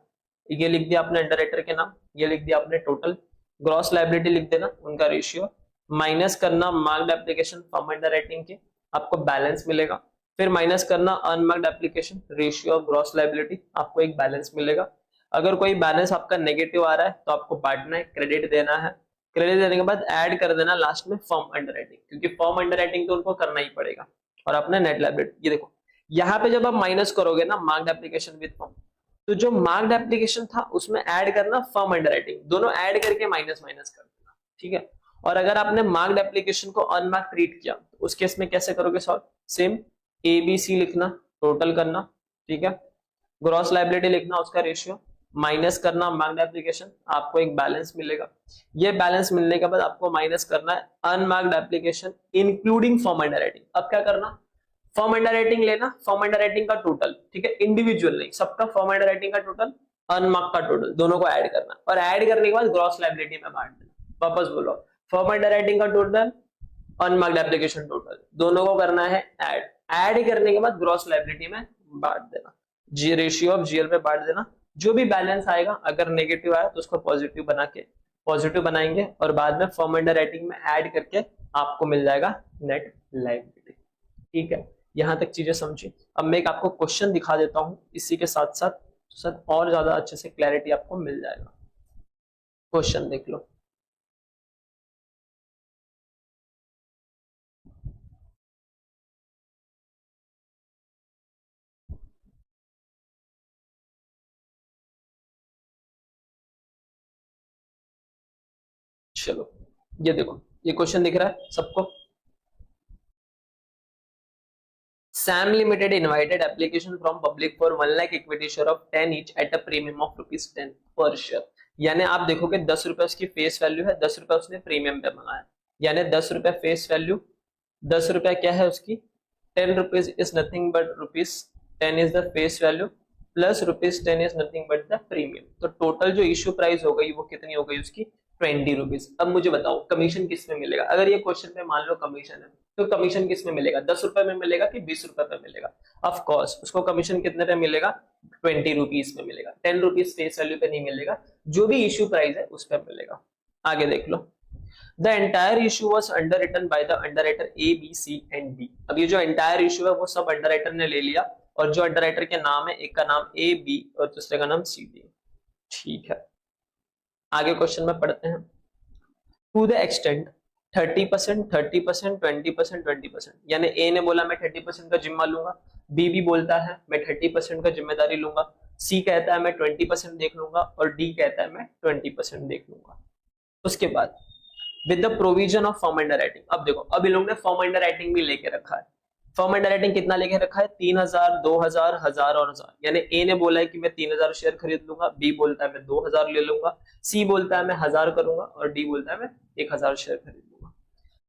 ये लिख दिया आपने अंडर राइटर के नाम, ये लिख दिया आपने टोटल, ग्रॉस लायबिलिटी लिख देना उनका रेशियो, माइनस करना marked application firm under writing के, आपको बैलेंस मिलेगा, फिर माइनस करना unmarked application ratio of gross liability, आपको एक बैलेंस मिलेगा। अगर कोई बैलेंस आपका नेगेटिव आ रहा है तो आपको बांटना है, क्रेडिट देना है, क्रेडिट देने के बाद ऐड कर देना लास्ट में फर्म अंडर राइटिंग, क्योंकि फर्म अंडर राइटिंग तो उनको करना ही पड़ेगा। और अपने नेट लायबिलिटी, ये देखो यहाँ पे जब आप माइनस करोगे ना मार्क्ड एप्लीकेशन विद फर्म, तो जो मार्क्ड एप्लीकेशन था उसमें ऐड करना फर्म अंडर राइटिंग, दोनों ऐड करके माइनस माइनस कर देना, ठीक है। और अगर आपने मार्क्ड एप्लीकेशन को अनमार्क्ड ट्रीट किया तो उस केस में कैसे करोगे सॉल्व, सेम ABC लिखना, टोटल करना, ठीक है, ग्रॉस लायबिलिटी लिखना उसका रेशियो, माइनस करना मार्क्ड एप्लीकेशन, आपको एक बैलेंस मिलेगा। ये बैलेंस मिलने के बाद आपको माइनस करना है unmarked application including form under writing. अब क्या करना, फॉर्म अंडर राइटिंग लेना, फॉर्म अंडर राइटिंग का टोटल, ठीक है, इंडिविजुअल नहीं, सबका फॉर्म अंडर राइटिंग का टोटल, अनमार्क का टोटल, दोनों को ऐड करना और ऐड करने के बाद ग्रॉस लायबिलिटी में बांट देना। वापस बोलो, फॉर्म अंडर राइटिंग का टोटल, अनमार्क्ड एप्लीकेशन टोटल, दोनों को करना है ऐड, ऐड करने के बाद ग्रॉस लायबिलिटी में बांट देना, जी रेशियो ऑफ जीएल पे बांट देना। जो भी बैलेंस आएगा अगर नेगेटिव आया तो उसको पॉजिटिव बना के पॉजिटिव बनाएंगे और बाद में फॉर्म अंडर राइटिंग में ऐड करके आपको मिल जाएगा नेट लायबिलिटी। ठीक है, यहां तक चीजें समझी। अब मैं एक आपको क्वेश्चन दिखा देता हूं, इसी के साथ साथ और ज्यादा अच्छे से क्लैरिटी आपको मिल जाएगा। क्वेश्चन देख लो। चलो ये देखो, ये क्वेश्चन दिख रहा है सबको। Sam Limited invited application from public for 1 lakh equity share of 10 each at a premium of ₹10 per share। यानी आप देखोगे 10 रुपए उसकी फेस वैल्यू है, 10 रुपए उसने प्रीमियम पे मंगाया, यानी 10 रुपए फेस वैल्यू, 10 रुपए क्या है उसकी, 10 rupees is nothing but ₹10 is the face value plus ₹10 is nothing but the premium. तो टोटल जो इश्यू प्राइस हो गई वो कितनी हो गई उसकी, 20 रुपीज। अब मुझे बताओ कमीशन किस में मिलेगा, अगर ये क्वेश्चन पे मान लो कमीशन है तो कमीशन किस में मिलेगा, 10 रुपए में मिलेगा कि 20 रुपए पे मिलेगा। ऑफ कोर्स उसको कमीशन कितने पे मिलेगा, 20 रुपीज में मिलेगा, 10 रुपीज फेस वैल्यू पे नहीं मिलेगा, जो भी इश्यू प्राइस है उस पर मिलेगा। आगे देख लो, the entire issue was under written by the underwriter A B C and D. अब ये जो एंटायर इशू है वो सब अंडर राइटर ने ले लिया और जो अंडर राइटर के नाम है, एक का नाम ए बी और दूसरे का नाम सी डी। ठीक है, आगे क्वेश्चन में पढ़ते हैं। टू द एक्सटेंट 30%, 30%, 20%, 20%, यानी ए ने बोला मैं 30% का जिम्मा लूंगा, बी भी बोलता है मैं 30% का जिम्मेदारी लूंगा, सी कहता है मैं 20% देख लूंगा और डी कहता है मैं 20% देख लूंगा। उसके बाद with the provision of form under writing. अब देखो, अब इन लोगों ने फॉर्म अंडर राइटिंग भी लेके रखा है। फॉर्म अंडर राइटिंग कितना लेके रखा है, 3000, 2000, 1000 और 1000। यानी ए ने बोला है कि मैं 3000 शेयर खरीद लूंगा, बी बोलता है मैं 2000 ले लूंगा, सी बोलता है मैं 1000 करूंगा और डी बोलता है मैं 1000 शेयर खरीद लूंगा।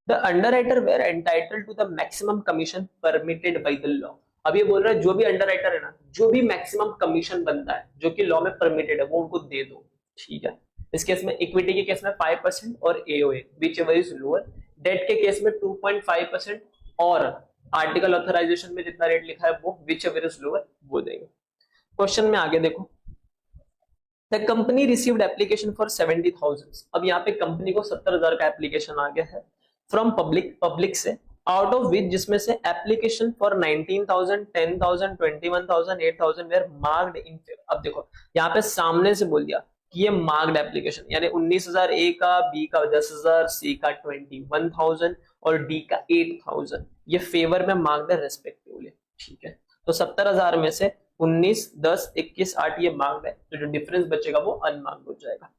The underwriter were entitled to the maximum commission permitted by the law. अब ये बोल रहा है जो भी अंडरराइटर है ना, जो भी मैक्सिमम कमीशन बनता है जो कि लॉ में परमिटेड है वो उनको दे दो। ठीक है, इस केस में इक्विटी के केस में 5% और AOA which ever is lower, debt के केस में 2.5% और आर्टिकल ऑथराइजेशन में जितना रेट लिखा है वो विच एवर इज लोअर वो देंगे। क्वेश्चन में आगे देखो, the company received application for 70,000। अब यहाँ पे कंपनी को 70,000 का एप्लीकेशन आ गया है फ्रॉम पब्लिक से, आउट ऑफ विच जिसमें से application for 19,000, 10,000, 21,000, 8,000 were marked in favour. अब देखो यहाँ पे सामने से बोल दिया कि ये मार्क्ड एप्लीकेशन, यानी 19,000 ए का, बी का 10,000, सी का 21,000 और डी का 8,000, ये फेवर में मार्क्ड है रेस्पेक्टिवली। ठीक है, तो 70,000 में से 19, 10, 21, 8 ये मार्क्ड है, तो जो डिफरेंस बचेगा वो अनमार्क्ड हो जाएगा।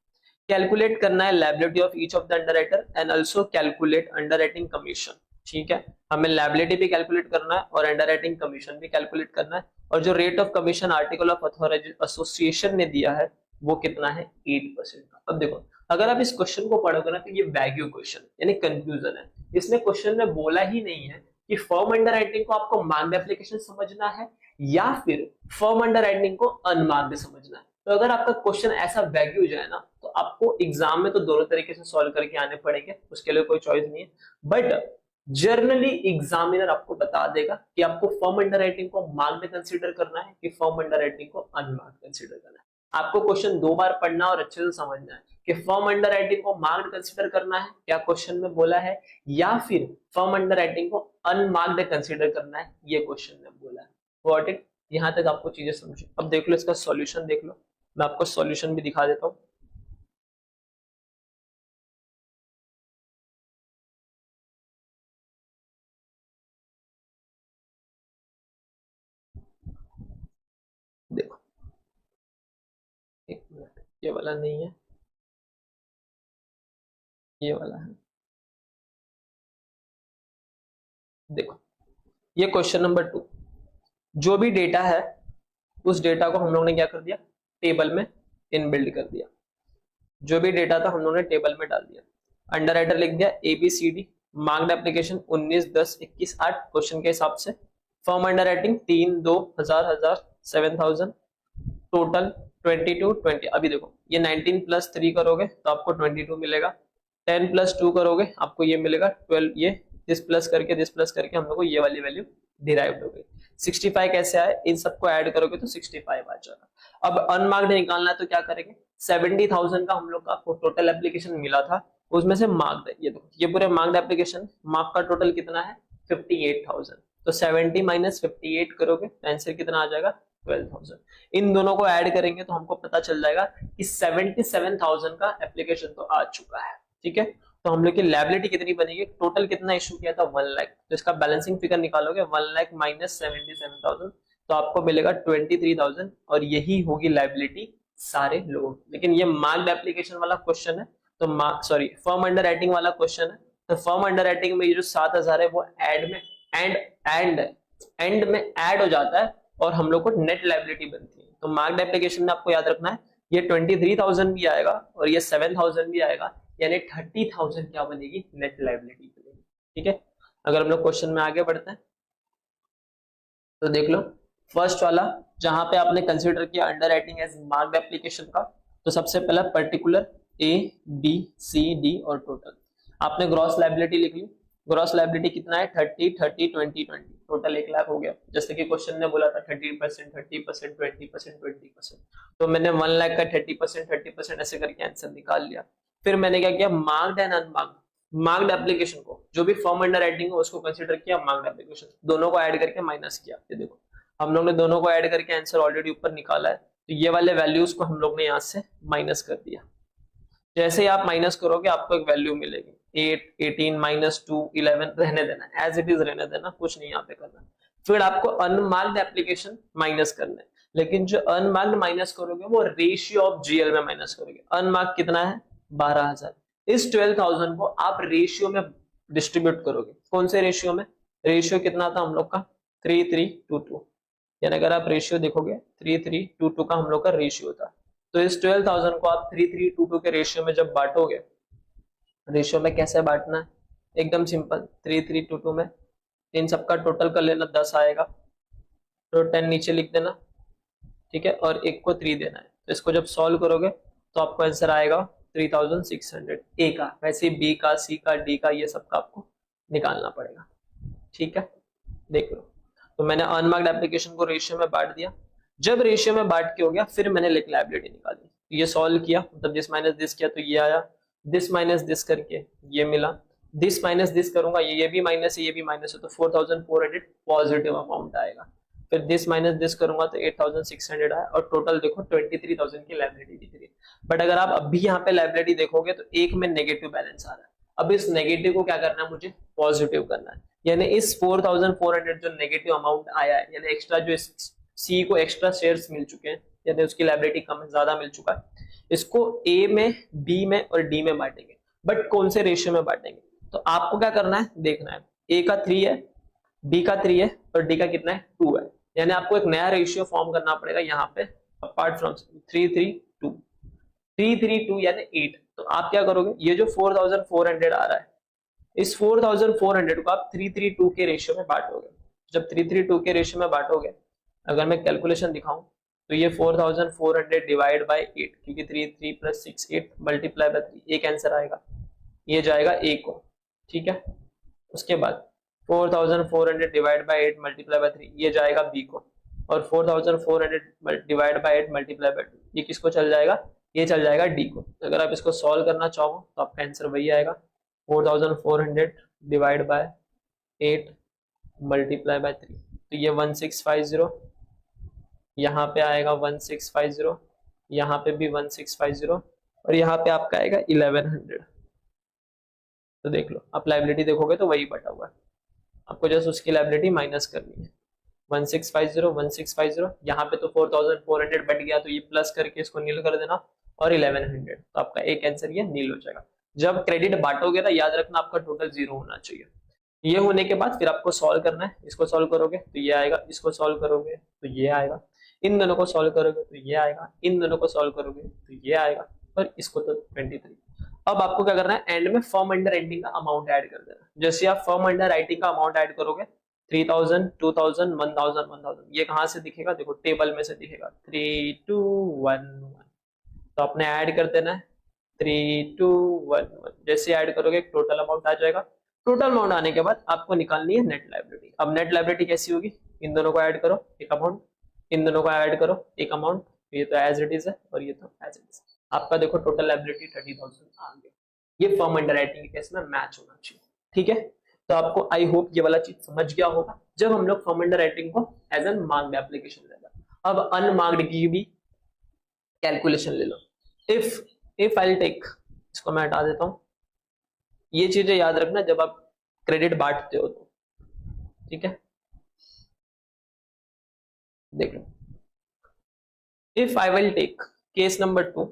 कैलकुलेट करना है liability of each of the underwriter and also calculate underwriting commission. ठीक है, हमें लायबिलिटी भी कैलकुलेट करना है और अंडरराइटिंग कमीशन भी कैलकुलेट करना है, और जो rate of commission article of association ने दिया है वो कितना है, 8% का। अब देखो, अगर आप इस क्वेश्चन को पढ़ोगे ना तो ये वैग्यू क्वेश्चन यानी कंफ्यूजन है। इसमें क्वेश्चन में बोला ही नहीं है कि फर्म अंडरराइटिंग को आपको मार्क्ड एप्लीकेशन समझना है या फिर फर्म अंडरराइटिंग को अनमार्क्ड समझना है। तो अगर आपका क्वेश्चन ऐसा वैग्यू हो जाए ना तो आपको एग्जाम में तो दोनों तरीके से सॉल्व करके आने पड़ेंगे, उसके लिए कोई चॉइस नहीं है। बट जर्नली एग्जामिनर आपको बता देगा कि आपको फर्म अंडरराइटिंग को मार्क्ड कंसीडर करना है कि फर्म अंडरराइटिंग को अनमार्क्ड कंसीडर करना है। आपको क्वेश्चन 2 बार पढ़ना और अच्छे से समझना है कि फर्म अंडरराइटिंग को मार्क्ड कंसीडर करना है क्या क्वेश्चन में बोला है, या फिर फर्म अंडरराइटिंग को अनमार्क्ड कंसीडर करना है ये क्वेश्चन में बोला है। Got it? यहां तक आपको चीजें समझी। अब देख लो इसका सॉल्यूशन देख लो, मैं आपको सॉल्यूशन भी दिखा देता हूं। देखो एक मिनट, ये वाला नहीं है, ये वाला है। देखो ये क्वेश्चन नंबर 2, जो भी डेटा है उस डेटा को हम लोग ने क्या कर दिया, टेबल में इनबिल्ड कर दिया, जो भी डेटा था हम लोगों ने टेबल में डाल दिया। अंडर राइटर लिख दिया ABCD, मार्क्ड एप्लीकेशन 19 10 21 8 क्वेश्चन के हिसाब से। Firm under writing 3 2 1000 7000, total 22 20। अभी देखो ये 19 प्लस 3 करोगे तो आपको 22 मिलेगा, 10 प्लस 2 करोगे आपको ये मिलेगा 12। ये दिस प्लस करके हम लोग को ये वाली वैल्यू डिराइव्ड हो गई। 65 कैसे आए, इन सबको ऐड करोगे तो 65 आ जाएगा। अब अनमार्क्ड निकालना है तो क्या करेंगे, 70,000 का हम लोग का टोटल एप्लीकेशन मिला था, उसमें से मार्क्ड है, ये देखो ये पूरे मार्क्ड एप्लीकेशन, मार्क का टोटल कितना है 58,000, तो 70 माइनस 58 करोगे तो आंसर कितना आ जाएगा 12,000। इन दोनों को ऐड करेंगे तो हमको पता चल जाएगा कि 77,000 का एप्लीकेशन तो आ चुका है। ठीक है, तो हम लोग की लायबिलिटी कितनी बनेगी, टोटल कितना इशू किया था 1 लाख, तो इसका बैलेंसिंग फिगर निकालोगे 1 लाख माइनस 77,000 तो आपको मिलेगा 23,000, और यही होगी लायबिलिटी सारे लोगों। लेकिन ये मार्क्ड एप्लीकेशन वाला क्वेश्चन है, तो फर्म अंडर राइटिंग वाला क्वेश्चन है, तो फर्म अंडर राइटिंग में ये जो 7,000 है वो एंड में ऐड हो जाता है और हम लोग को नेट लायबिलिटी बनती है। तो मार्क्ड एप्लीकेशन में आपको याद रखना है ये 23,000 भी आएगा और ये 7,000 भी आएगा, यानी 30,000 क्या बनेगी नेट लायबिलिटी बनेगी। ठीक है, अगर हम लोग क्वेश्चन में आगे बढ़ते हैं तो देख लो फर्स्ट वाला जहां पे आपने कंसीडर किया under writing as marked application का, तो सबसे पहला पर्टिकुलर ABCD और टोटल आपने ग्रॉस लायबिलिटी लिख ली। ग्रॉस लायबिलिटी कितना है 30 30 20 20, टोटल 1 लाख हो गया। जैसे कि क्वेश्चन ने बोला था 30% 30% 20% 20%, तो मैंने 1 लाख का 30% ऐसे करके आंसर निकाल लिया। फिर मैंने क्या किया, marked and unmarked marked application को, जो भी फर्म अंडर राइटिंग है उसको कंसीडर किया मार्क्ड एप्लीकेशन, दोनों को ऐड करके माइनस किया। ये देखो हम लोग ने दोनों को ऐड करके आंसर ऑलरेडी ऊपर निकाला है, तो ये वाले वैल्यूज को हम लोग ने यहाँ से माइनस कर दिया। जैसे ही आप माइनस करोगे आपको एक वैल्यू मिलेगी 8 18 माइनस 2 11, रहने देना एज इट इज, रहने देना, कुछ नहीं यहाँ पे करना। फिर आपको अनमार्क्ड एप्लीकेशन माइनस करना है, लेकिन जो अनमार्क्ड माइनस करोगे वो रेशियो ऑफ GL में माइनस करोगे। अनमार्क कितना है 12,000, इस 12,000 को आप रेशियो में डिस्ट्रीब्यूट करोगे। कौन से रेशियो में, रेशियो कितना था हम लोग का 33:2, यानी अगर आप रेशियो देखोगे 33:2 का हम लोग का रेशियो था। तो इस 12,000 को आप 33:2 के रेशियो में जब बांटोगे, रेशियो में कैसे बांटना है, एकदम सिंपल 33:2 में इन सबका टोटल कर लेना 10 आएगा, तो 10 नीचे लिख देना। ठीक है, और एक को 3 देना है, तो इसको जब सॉल्व करोगे तो आपको आंसर आएगा 3,600। ए का, वैसे बी का, सी का, डी का, ये सबका आपको निकालना पड़ेगा। ठीक है, देख लो तो मैंने अनमार्क्ड एप्लीकेशन को रेशियो में बांट दिया। जब रेशियो में बांट के हो गया फिर मैंने लायबिलिटी निकाली, ये सॉल्व किया, मतलब दिस माइनस दिस किया तो ये आया, दिस माइनस दिस करके ये मिला, दिस माइनस दिस करूंगा ये भी माइनस है ये भी माइनस है, तो 4,400 पॉजिटिव अमाउंट आएगा। फिर दिस माइनस दिस करूंगा तो 8,600 आया, और टोटल देखो 23,000 की लायबिलिटी दिख रही है। बट अगर आप अभी यहाँ पे लायबिलिटी देखोगे तो एक में नेगेटिव बैलेंस आ रहा है। अब इस नेगेटिव को क्या करना है, मुझे पॉजिटिव करना है, यानी इस 4,400 जो नेगेटिव अमाउंट आया है, यानी एक्स्ट्रा जो सी को एक्स्ट्रा शेयर्स मिल चुके हैं, यानी उसकी लायबिलिटी कम है, ज्यादा मिल चुका है, इसको ए में, बी में और डी में बांटेंगे। बट कौन से रेशियो में बांटेंगे, तो आपको क्या करना है देखना है, ए का 3 है, बी का 3 है और डी का कितना है 2 है, यानी आपको एक नया रेशियो फॉर्म करना पड़ेगा यहाँ पे, अपार्ट फ्रॉम 332 यानी 8। तो आप क्या करोगे, ये जो 4,400 आ रहा है, इस 4,400 को आप 332 के रेशियो में बांटोगे। जब 332 के रेशियो में बांटोगे, अगर मैं कैलकुलेशन दिखाऊं तो ये 4,400 डिवाइड बाय 8, क्योंकि 3 प्लस 6 8 मल्टीप्लाई बाय 3, एक आंसर आएगा, ये जाएगा ए को। ठीक है, उसके बाद 4,400 डिवाइड बाय 8 मल्टीप्लाई बाय 3, ये जाएगा बी को, और 4,400 डिवाइड बाय 8 मल्टीप्लाई बाय 2, ये किसको चल जाएगा, ये चल जाएगा डी को। अगर आप इसको सॉल्व करना चाहो तो आपका आंसर वही आएगा, 4,400 डिवाइड बाय 8 मल्टीप्लाई बाय 3, तो ये 1650, यहाँ पे आएगा 1650, यहाँ पे भी 1650, और यहाँ पे आपका आएगा 1100। तो देख लो, आप लायबिलिटी देखोगे तो वही बटा हुआ है, आपको जस्ट उसकी लायबिलिटी माइनस करनी है। 1650 यहाँ पे तो 4,400 बट गया, तो ये प्लस करके इसको नील कर देना, और 1100, तो आपका एक आंसर ये नील हो जाएगा। जब क्रेडिट बांटोगे ना, याद रखना आपका टोटल 0 होना चाहिए। ये होने के बाद फिर आपको सॉल्व करना है, इसको सॉल्व करोगे तो ये आएगा, इसको सॉल्व करोगे तो ये आएगा। इन दोनों को सॉल्व करोगे तो ये आएगा, इन दोनों को सॉल्व करोगे तो ये आएगा, और इसको तो 23। अब आपको क्या करना है, एंड में फर्म अंडर राइटिंग का अमाउंट ऐड कर देना। जैसे आप फर्म अंडर राइटिंग का अमाउंट ऐड करोगे 3000, 2000, 1000, 1000, ये कहां से दिखेगा, देखो टेबल में से दिखेगा 3211। तो आपने ऐड कर देना है 3211। जैसे ऐड करोगे टोटल अमाउंट आ जाएगा। टोटल अमाउंट आने के बाद आपको निकालनी है नेट लायबिलिटी। अब नेट लायबिलिटी कैसी होगी, इन दोनों को ऐड करो एक अमाउंट, इन दोनों को ऐड करो एक अमाउंट, ये तो एज इट इज है और ये तो एज इट इज। आपका देखो टोटल लायबिलिटी 30,000 आ गया। ये फर्म अंडर राइटिंग के केस में मैच होना चाहिए, ठीक है। तो आपको आई होप ये वाला चीज समझ गया होगा जब हम लोग फर्म अंडर राइटिंग को एज एन मार्क्ड एप्लीकेशन लेगा। अब अनमार्क्ड की भी कैलकुलेशन ले लो। इफ आई टेक, इसको मैं हटा देता हूं, ये चीजें याद रखना जब आप क्रेडिट बांटते हो तो, ठीक है। देख लो, if I will take case number 2,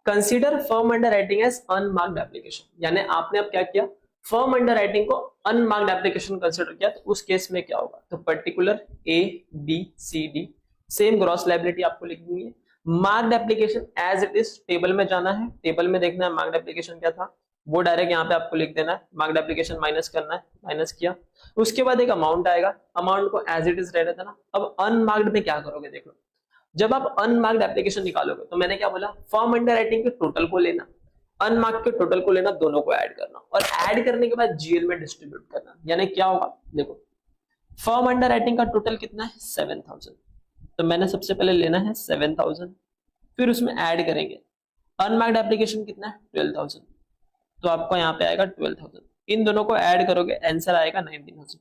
consider firm under writing as unmarked application. यानी आपने अब क्या किया, फर्म अंडर राइटिंग को अनमार्क्ड एप्लीकेशन कंसीडर किया, तो उस केस में क्या होगा, तो particular A B C D same gross liability आपको लिखनी है। Marked application as it is, table में जाना है, टेबल में देखना है मार्क्ड एप्लीकेशन क्या था, वो डायरेक्ट यहाँ पे आपको लिख देना है। मार्क्ड एप्लीकेशन माइनस करना है, माइनस किया, उसके बाद एक अमाउंट आएगा, अमाउंट को एज इट इज रहने देना। अब अनमार्क्ड में क्या करोगे, देख लो, जब आप अनमार्क्ड एप्लीकेशन निकालोगे तो मैंने क्या बोला, फर्म अंडर राइटिंग के टोटल को लेना, अनमार्क्ड के टोटल को लेना, दोनों को ऐड करना, और ऐड करने के बाद जीएल में डिस्ट्रीब्यूट करना। यानी क्या होगा, देखो फर्म अंडर राइटिंग का टोटल कितना है 7000, तो मैंने सबसे पहले लेना है 7000, फिर उसमें ऐड करेंगे अनमार्क्ड एप्लीकेशन कितना है 12000, तो आपको यहाँ पे आएगा 12000, इन दोनों को ऐड करोगे आंसर आएगा 19000।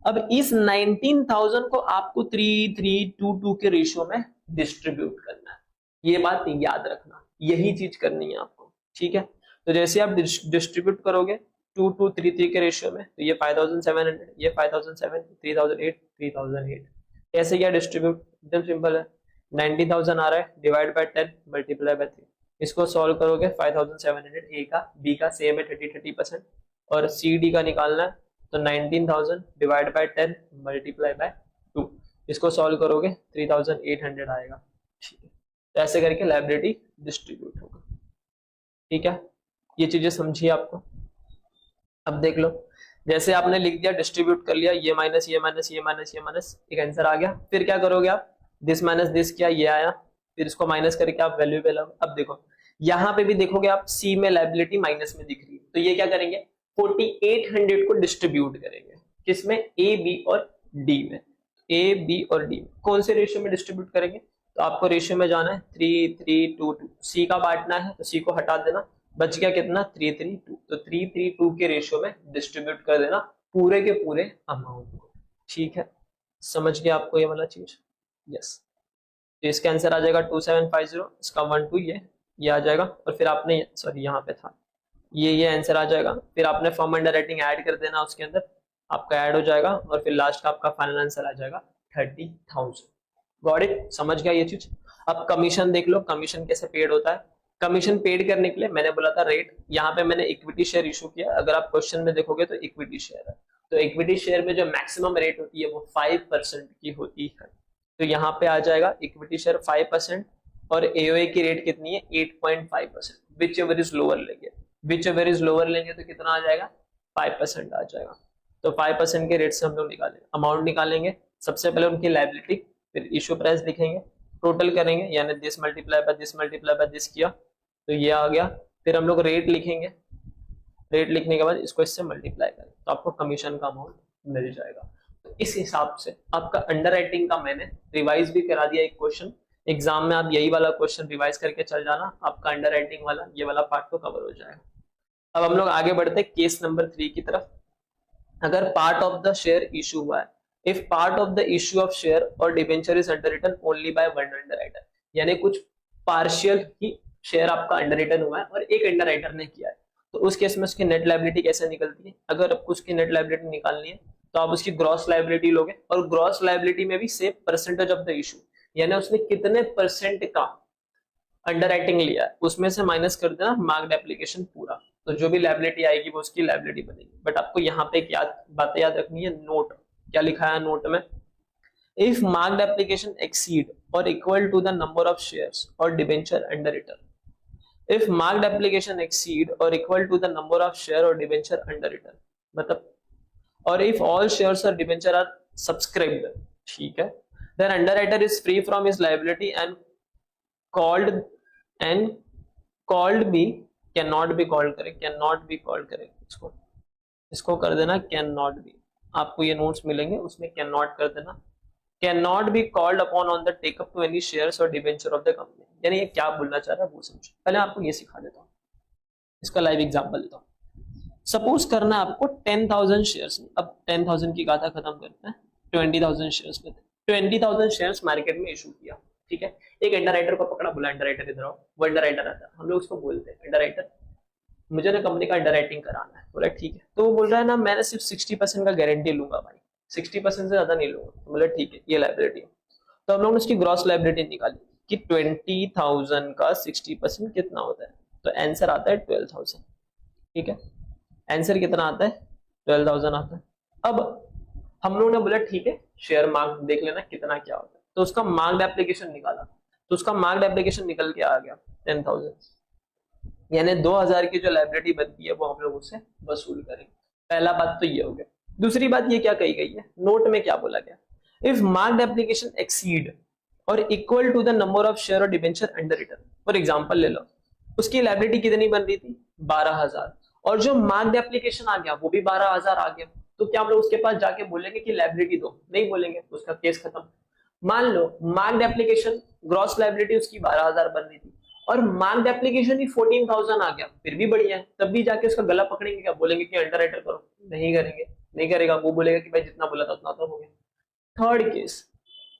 अब इस 19000 को आपको 3322 के रेशियो में डिस्ट्रीब्यूट करना है। ये बात याद रखना, यही चीज करनी है आपको, ठीक है। तो जैसे आप डिस्ट्रीब्यूट करोगे 2233 के रेशियो में, तो ये 5700, ये 5700, 3008, 3008, कैसे क्या डिस्ट्रीब्यूट, एकदम सिंपल है। 90000 आ रहा है, डिवाइड बाय 10 मल्टीप्लाई बाय 3, इसको सॉल्व करोगे 5700, ए का बी का सेम है 30% और सी डी का निकालना है, तो 19000 डिवाइड बाय 10 मल्टीप्लाई बाय 2, इसको सॉल्व करोगे 3800 आएगा, ठीक है। तो ऐसे करके लायबिलिटी डिस्ट्रीब्यूट होगा, ठीक है। ये चीजें समझिए आपको। अब देख लो, जैसे आपने लिख दिया, डिस्ट्रीब्यूट कर लिया, ये माइनस ये माइनस ये माइनस ये माइनस, एक आंसर आ गया। फिर क्या करोगे आप, दिस माइनस दिस किया, ये आया, फिर इसको माइनस करके आप वैल्यू पे लगाओ। अब देखो यहाँ पे भी देखोगे आप, सी में लायबिलिटी माइनस में दिख रही है, तो ये क्या करेंगे 4800 को डिस्ट्रीब्यूट करेंगे, किसमें, ए बी और डी में। ए बी और डी में कौन से रेशियो में डिस्ट्रीब्यूट करेंगे, तो आपको रेशियो में जाना है 3322, सी का बांटना है तो सी को हटा देना, बच गया कितना 332, तो 332 के रेशियो में डिस्ट्रीब्यूट कर देना पूरे के पूरे अमाउंट को, ठीक है। समझ गया आपको ये वाला चीज, यस। तो इसका आंसर आ जाएगा 2750, इसका 12 ये आ जाएगा, और फिर आपने, सॉरी यहाँ पे था, ये आंसर आ जाएगा। फिर आपने फर्म अंडर राइटिंग ऐड कर देना उसके अंदर, आपका ऐड हो जाएगा, और फिर लास्ट का आपका फाइनल आंसर आ जाएगा 30,000। गॉट इट, समझ गया ये चीज। अब कमीशन देख लो, कमीशन कैसे पेड होता है। कमीशन पेड करने के लिए मैंने बोला था रेट, यहाँ पे मैंने इक्विटी शेयर इशू किया। अगर आप क्वेश्चन में देखोगे तो इक्विटी शेयर है, तो इक्विटी शेयर में जो मैक्सिमम रेट होती है वो 5% की होती है, तो यहाँ पे आ जाएगा इक्विटी शेयर 5%, और एओए की रेट कितनी है 8.5%, विच एवर इज लोअर लेंगे, विच एवर इज लोअर लेंगे तो कितना आ जाएगा 5% आ जाएगा। तो 5% के रेट से हम लोग निकालेंगे, अमाउंट निकालेंगे, सबसे पहले उनकी लायबिलिटी, फिर इशू प्राइस लिखेंगे, टोटल करेंगे, यानी दिस मल्टीप्लाई बाय दिस किया तो ये आ गया। फिर हम लोग रेट लिखेंगे, रेट लिखने के बाद इसको इससे मल्टीप्लाई करें तो आपको कमीशन का अमाउंट मिल जाएगा। तो इस हिसाब से आपका अंडर राइटिंग का मैंने रिवाइज भी करा दिया एक क्वेश्चन, एग्जाम में आप यही वाला क्वेश्चन रिवाइज करके चल जाना, आपका अंडर राइटिंग वाला ये वाला पार्ट तो कवर हो जाएगा। अब हम लोग आगे बढ़ते हैं केस नंबर 3 की तरफ। अगर part of the share issue हुआ है, if part of the issue of share और debenture is underwritten only by one underwriter, यानी कुछ पार्शियल ही शेयर आपका अंडररिटन हुआ है और एक अंडरराइटर ने किया है, तो उस केस में उसकी नेट लायबिलिटी कैसे निकलती है। अगर आपको उसकी नेट लायबिलिटी निकालनी है तो आप उसकी ग्रॉस लायबिलिटी लोगे, और ग्रॉस लायबिलिटी में भी same percentage of the issue, यानी उसने कितने परसेंट का अंडरराइटिंग लिया है उसमें से माइनस कर देना मार्क्ड एप्लीकेशन पूरा, तो जो भी लायबिलिटी आएगी वो उसकी लायबिलिटी बनेगी। बट आपको यहाँ पे एक बातें याद रखनी है, नोट क्या लिखा है नोट में, if marked application exceed or equal to the number of shares or debenture underwritten, if marked application exceed or equal to the number of share or debenture underwritten, मतलब or if all shares or debenture are subscribed, ठीक है, then underwriter is free from his liability and called be cannot be called करें, cannot be called करें, इसको कर देना cannot be, आपको ये नोट्स मिलेंगे उसमें cannot कर देना, cannot be called upon on the take up to any shares or debenture of the company। यानी ये क्या बोलना चाह रहा है वो समझो। पहले आपको ये सिखा देता हूँ, इसका लाइव एग्जांपल लेता हूँ। सपोज करना है आपको 10,000 शेयर्स, अब 10,000 की गाथा खत्म करते हैं, 20,000 शेयर्स लेते हैं। 20,000 शेयर्स मार्केट में इशू किया, ठीक है, एक अंडरराइटर को पकड़ा, बोला अंडरराइटर इधर आओ, वो अंडरराइटर आता है, हम लोग उसको बोलते हैं अंडरराइटर, मुझे ना कंपनी का अंडरराइटिंग कराना है। बोला ठीक है, तो वो बोल रहा है ना मैंने सिर्फ 60% का गारंटी लूंगा भाई, 60% से ज्यादा नहीं लूंगा। बोला ठीक है, ये लायबिलिटी है। तो हम लोगों ने उसकी ग्रॉस लायबिलिटी निकाली कि 20,000 का 60% कितना होता है, तो आंसर आता है 12,000, ठीक है, आंसर कितना आता है 12,000 आता है। अब हम लोगों ने बोला ठीक है शेयर मार्क देख लेना कितना क्या होता है, तो उसका मार्क्ड एप्लीकेशन निकाला, तो उसका मार्क्ड एप्लीकेशन निकल के आ गया 10,000, यानी 2,000 की जो लायबिलिटी बनती है वो हम लोग उससे वसूल करेंगे। पहला बात तो ये हो गया। दूसरी बात ये क्या कही गई है, नोट में क्या बोला गया, इफ मार्क्ड एप्लीकेशन एक्सीड और equal to the number of share और debenture underwritten. For example ले लो, उसकी लायबिलिटी कितनी बन रही थी 12,000 और जो मार्क्ड एप्लीकेशन आ गया वो भी 12,000 आ गया, तो क्या हम लोग उसके पास जाके बोलेंगे कि लायबिलिटी दो? नहीं बोलेंगे, उसका केस खत्म। मान लो मार्क्ड एप्लीकेशन ग्रॉस लायबिलिटी उसकी 12,000 बन रही थी और मार्क्ड एप्लीकेशन ही 14,000 आ गया, फिर भी बढ़िया है, तब भी जाके उसका गला पकड़ेंगे, क्या बोलेंगे कि अंडरराइटर करो? नहीं करेंगे, नहीं करेगा, वो बोलेगा कि भाई जितना बोला था उतना तो हो गया। Third case,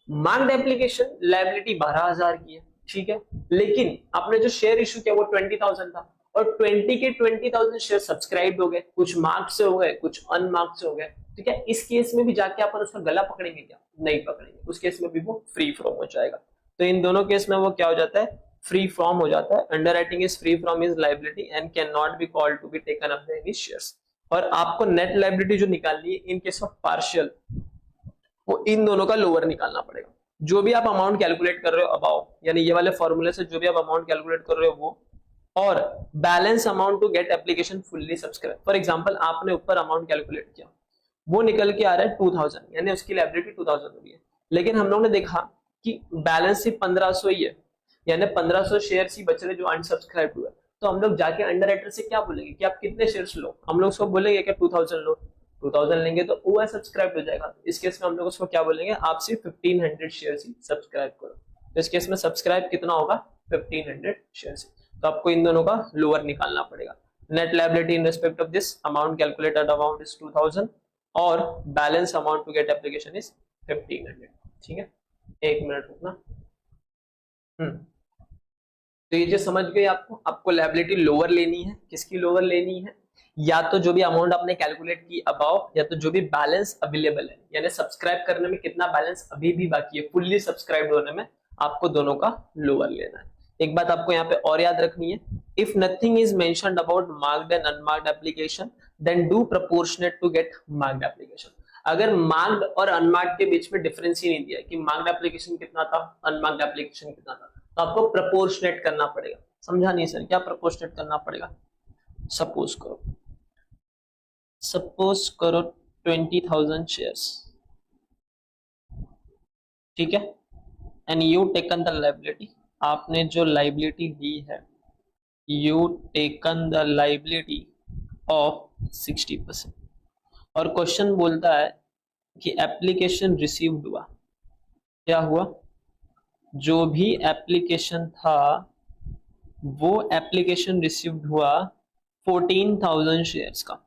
marked application liability 12,000 की है, ठीक है, लेकिन आपने जो शेयर इशू किया वो 20,000 था और 20 के 20,000 शेयर सब्सक्राइब हो गए, कुछ मार्क्ड से हो गए, कुछ अनमार्क्ड से हो गए, तो क्या इस केस में भी जाके अपन उसका गला पकड़ेंगे? क्या नहीं पकड़ेंगे, उस केस में भी वो फ्री फ्रॉम हो जाएगा। तो इन दोनों केस में वो क्या हो जाता है, फ्री फ्रॉम हो जाता है। Underwriting is free from his liability and can not be called to be taken up by any shares. और आपको नेट लायबिलिटी जो निकालनी है इन केस ऑफ पार्शियल, वो इन दोनों का लोअर निकालना पड़ेगा। जो भी आप अमाउंट कैलकुलेट कर रहे हो अबाउ, यानी ये वाले फॉर्मूले से जो भी आप अमाउंट कैलकुलेट कर रहे हो वो, और balance amount to get application fully subscribed. For example आपने ऊपर अमाउंट कैलकुलेट किया, वो निकल के आ रहा है 2,000, यानी उसकी लायबिलिटी 2,000 हो रही है, लेकिन हम लोगों ने देखा कि बैलेंस सिर्फ 1,500 ही है, यानी 1,500 शेयर ही बच रहे जो अनसब्सक्राइब हुए। तो हम लोग जाके अंडरराइटर से क्या बोलेंगे कि आप कितने शेयर्स लो? हम लोग उसको बोलेंगे कि 2,000 लो। 2,000 लेंगे तो वो सब्सक्राइब हो जाएगा। इस केस में हम लोग उसको क्या बोलेंगे, आप सिर्फ 1,500 शेयर्स ही सब्सक्राइब करो। तो इस केस में सब्सक्राइब कितना होगा, 1,500 शेयर्स। तो आपको इन दोनों का लोअर निकालना पड़ेगा। Net liability in respect of this amount calculated amount is 2,000 और balance amount to get application is 1,500। ठीक है, एक मिनट रुकना। तो ये जो समझ गए आपको लायबिलिटी लोअर लेनी है। किसकी लोअर लेनी है? या तो जो भी अमाउंट आपने कैलकुलेट की अबाव, या तो जो भी बैलेंस अवेलेबल है, यानी सब्सक्राइब करने में कितना बैलेंस अभी भी बाकी है, फुल्ली सब्सक्राइब होने में आपको दोनों का लोअर लेना है। एक बात आपको यहाँ पे और याद रखनी है, if nothing is mentioned about marked and unmarked application then do proportionate to get marked application. अगर मार्क्ड और अनमार्क्ड के बीच में डिफरेंस ही नहीं दिया कि मार्क्ड एप्लीकेशन कितना था, अनमार्क्ड एप्लीकेशन कितना था, तो आपको प्रोपोर्शनेट करना पड़ेगा। समझा नहीं सर, क्या प्रोपोर्शनेट करना पड़ेगा? सपोज करो 20,000 शेयर्स, ठीक है, and you taken the liability, आपने जो लायबिलिटी ली है, you taken the liability of 60%। और क्वेश्चन बोलता है कि एप्लीकेशन रिसीव्ड हुआ, क्या हुआ? जो भी एप्लीकेशन था वो एप्लीकेशन रिसीव्ड हुआ 14,000 शेयर्स का।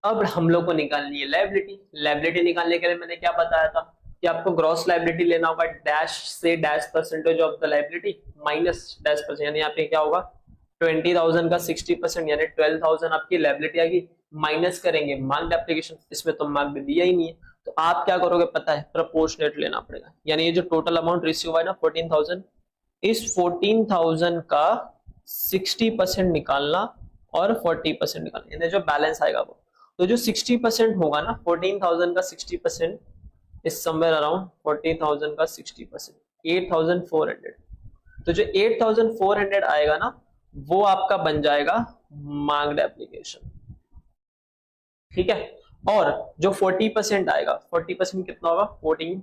अब हम लोग को निकालनी है लायबिलिटी। लायबिलिटी निकालने के लिए मैंने क्या बताया था कि आपको ग्रॉस लायबिलिटी लेना होगा, डैश से dash percentage of the liability minus dash percent, यानी यहाँ पे क्या होगा 20,000 का 60%, यानी 12,000 आपकी लायबिलिटी आएगी, माइनस करेंगे मार्क्ड एप्लीकेशन, इसमें तो मार्क्ड दिया ही नहीं है, तो आप क्या करोगे पता है, प्रोपोर्शनेट लेना पड़ेगा। यानी ये जो टोटल अमाउंट रिसीव हुआ है ना 14,000, इस 14,000 का 60% निकालना और 40% निकालना, यानी जो बैलेंस आएगा वो, तो जो 60% होगा ना 14,000 का 60%, इज समवेयर अराउंड 40,000 का 60%, 8,400। तो जो 8,400 आएगा ना, वो आपका बन जाएगा मार्क्ड एप्लीकेशन, ठीक है। और जो 40% आएगा, 40% कितना होगा, 14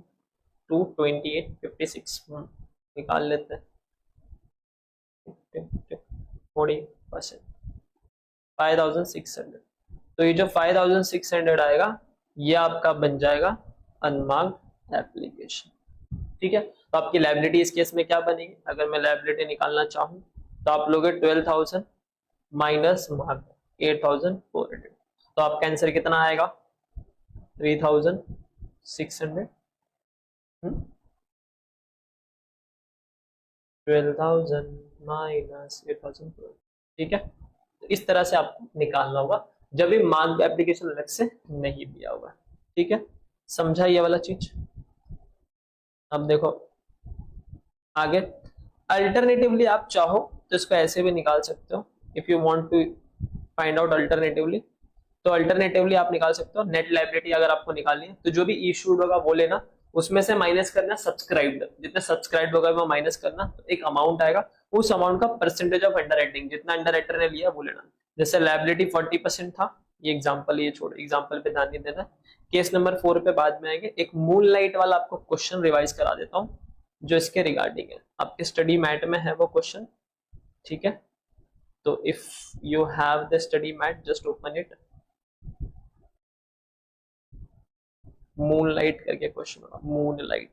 टू 28, 56, निकाल लेते हैं, 40%, 5,600। तो ये जो 5,600 आएगा, ये आपका बन जाएगा अनमार्क्ड एप्लीकेशन, ठीक है। तो आपकी लायबिलिटी इस केस में क्या बनेगी, अगर मैं लायबिलिटी निकालना चाहूँ तो आप लोगे 12,000 माइनस मार्क्ड 8,400, तो आपका आंसर कितना आएगा, 3,600। 12,000 माइनस 8,400, ठीक है। तो इस तरह से आपको निकालना होगा जब भी मार्क्ड एप्लीकेशन अलग से नहीं दिया होगा, ठीक है। समझा ये वाला चीज। अब देखो आगे, अल्टरनेटिवली आप चाहो तो इसको ऐसे भी निकाल सकते हो, if you want to find out alternatively, तो अल्टरनेटिवली आप निकाल सकते हो। नेट लायबिलिटी अगर आपको निकालनी है तो जो भी इशूड होगा वो लेना, उसमें से माइनस करना सब्सक्राइब्ड, जितने सब्सक्राइब्ड होगा वो माइनस करना, तो एक अमाउंट आएगा, उस अमाउंट का परसेंटेज ऑफ अंडर राइटिंग, जितना अंडर राइटर ने लिया वो लेना। जैसे लायबिलिटी 40% था, ये एग्जांपल, ये छोड़, एग्जांपल पे ध्यान नहीं देना। केस नंबर 4 पे बाद में आएंगे। एक मून लाइट वाला आपको क्वेश्चन रिवाइज करा देता हूँ जो इसके रिगार्डिंग है, आपके स्टडी मैट में है वो क्वेश्चन, ठीक है। तो if you have the study mat, just open it. Moon light करके क्वेश्चन होगा, moon light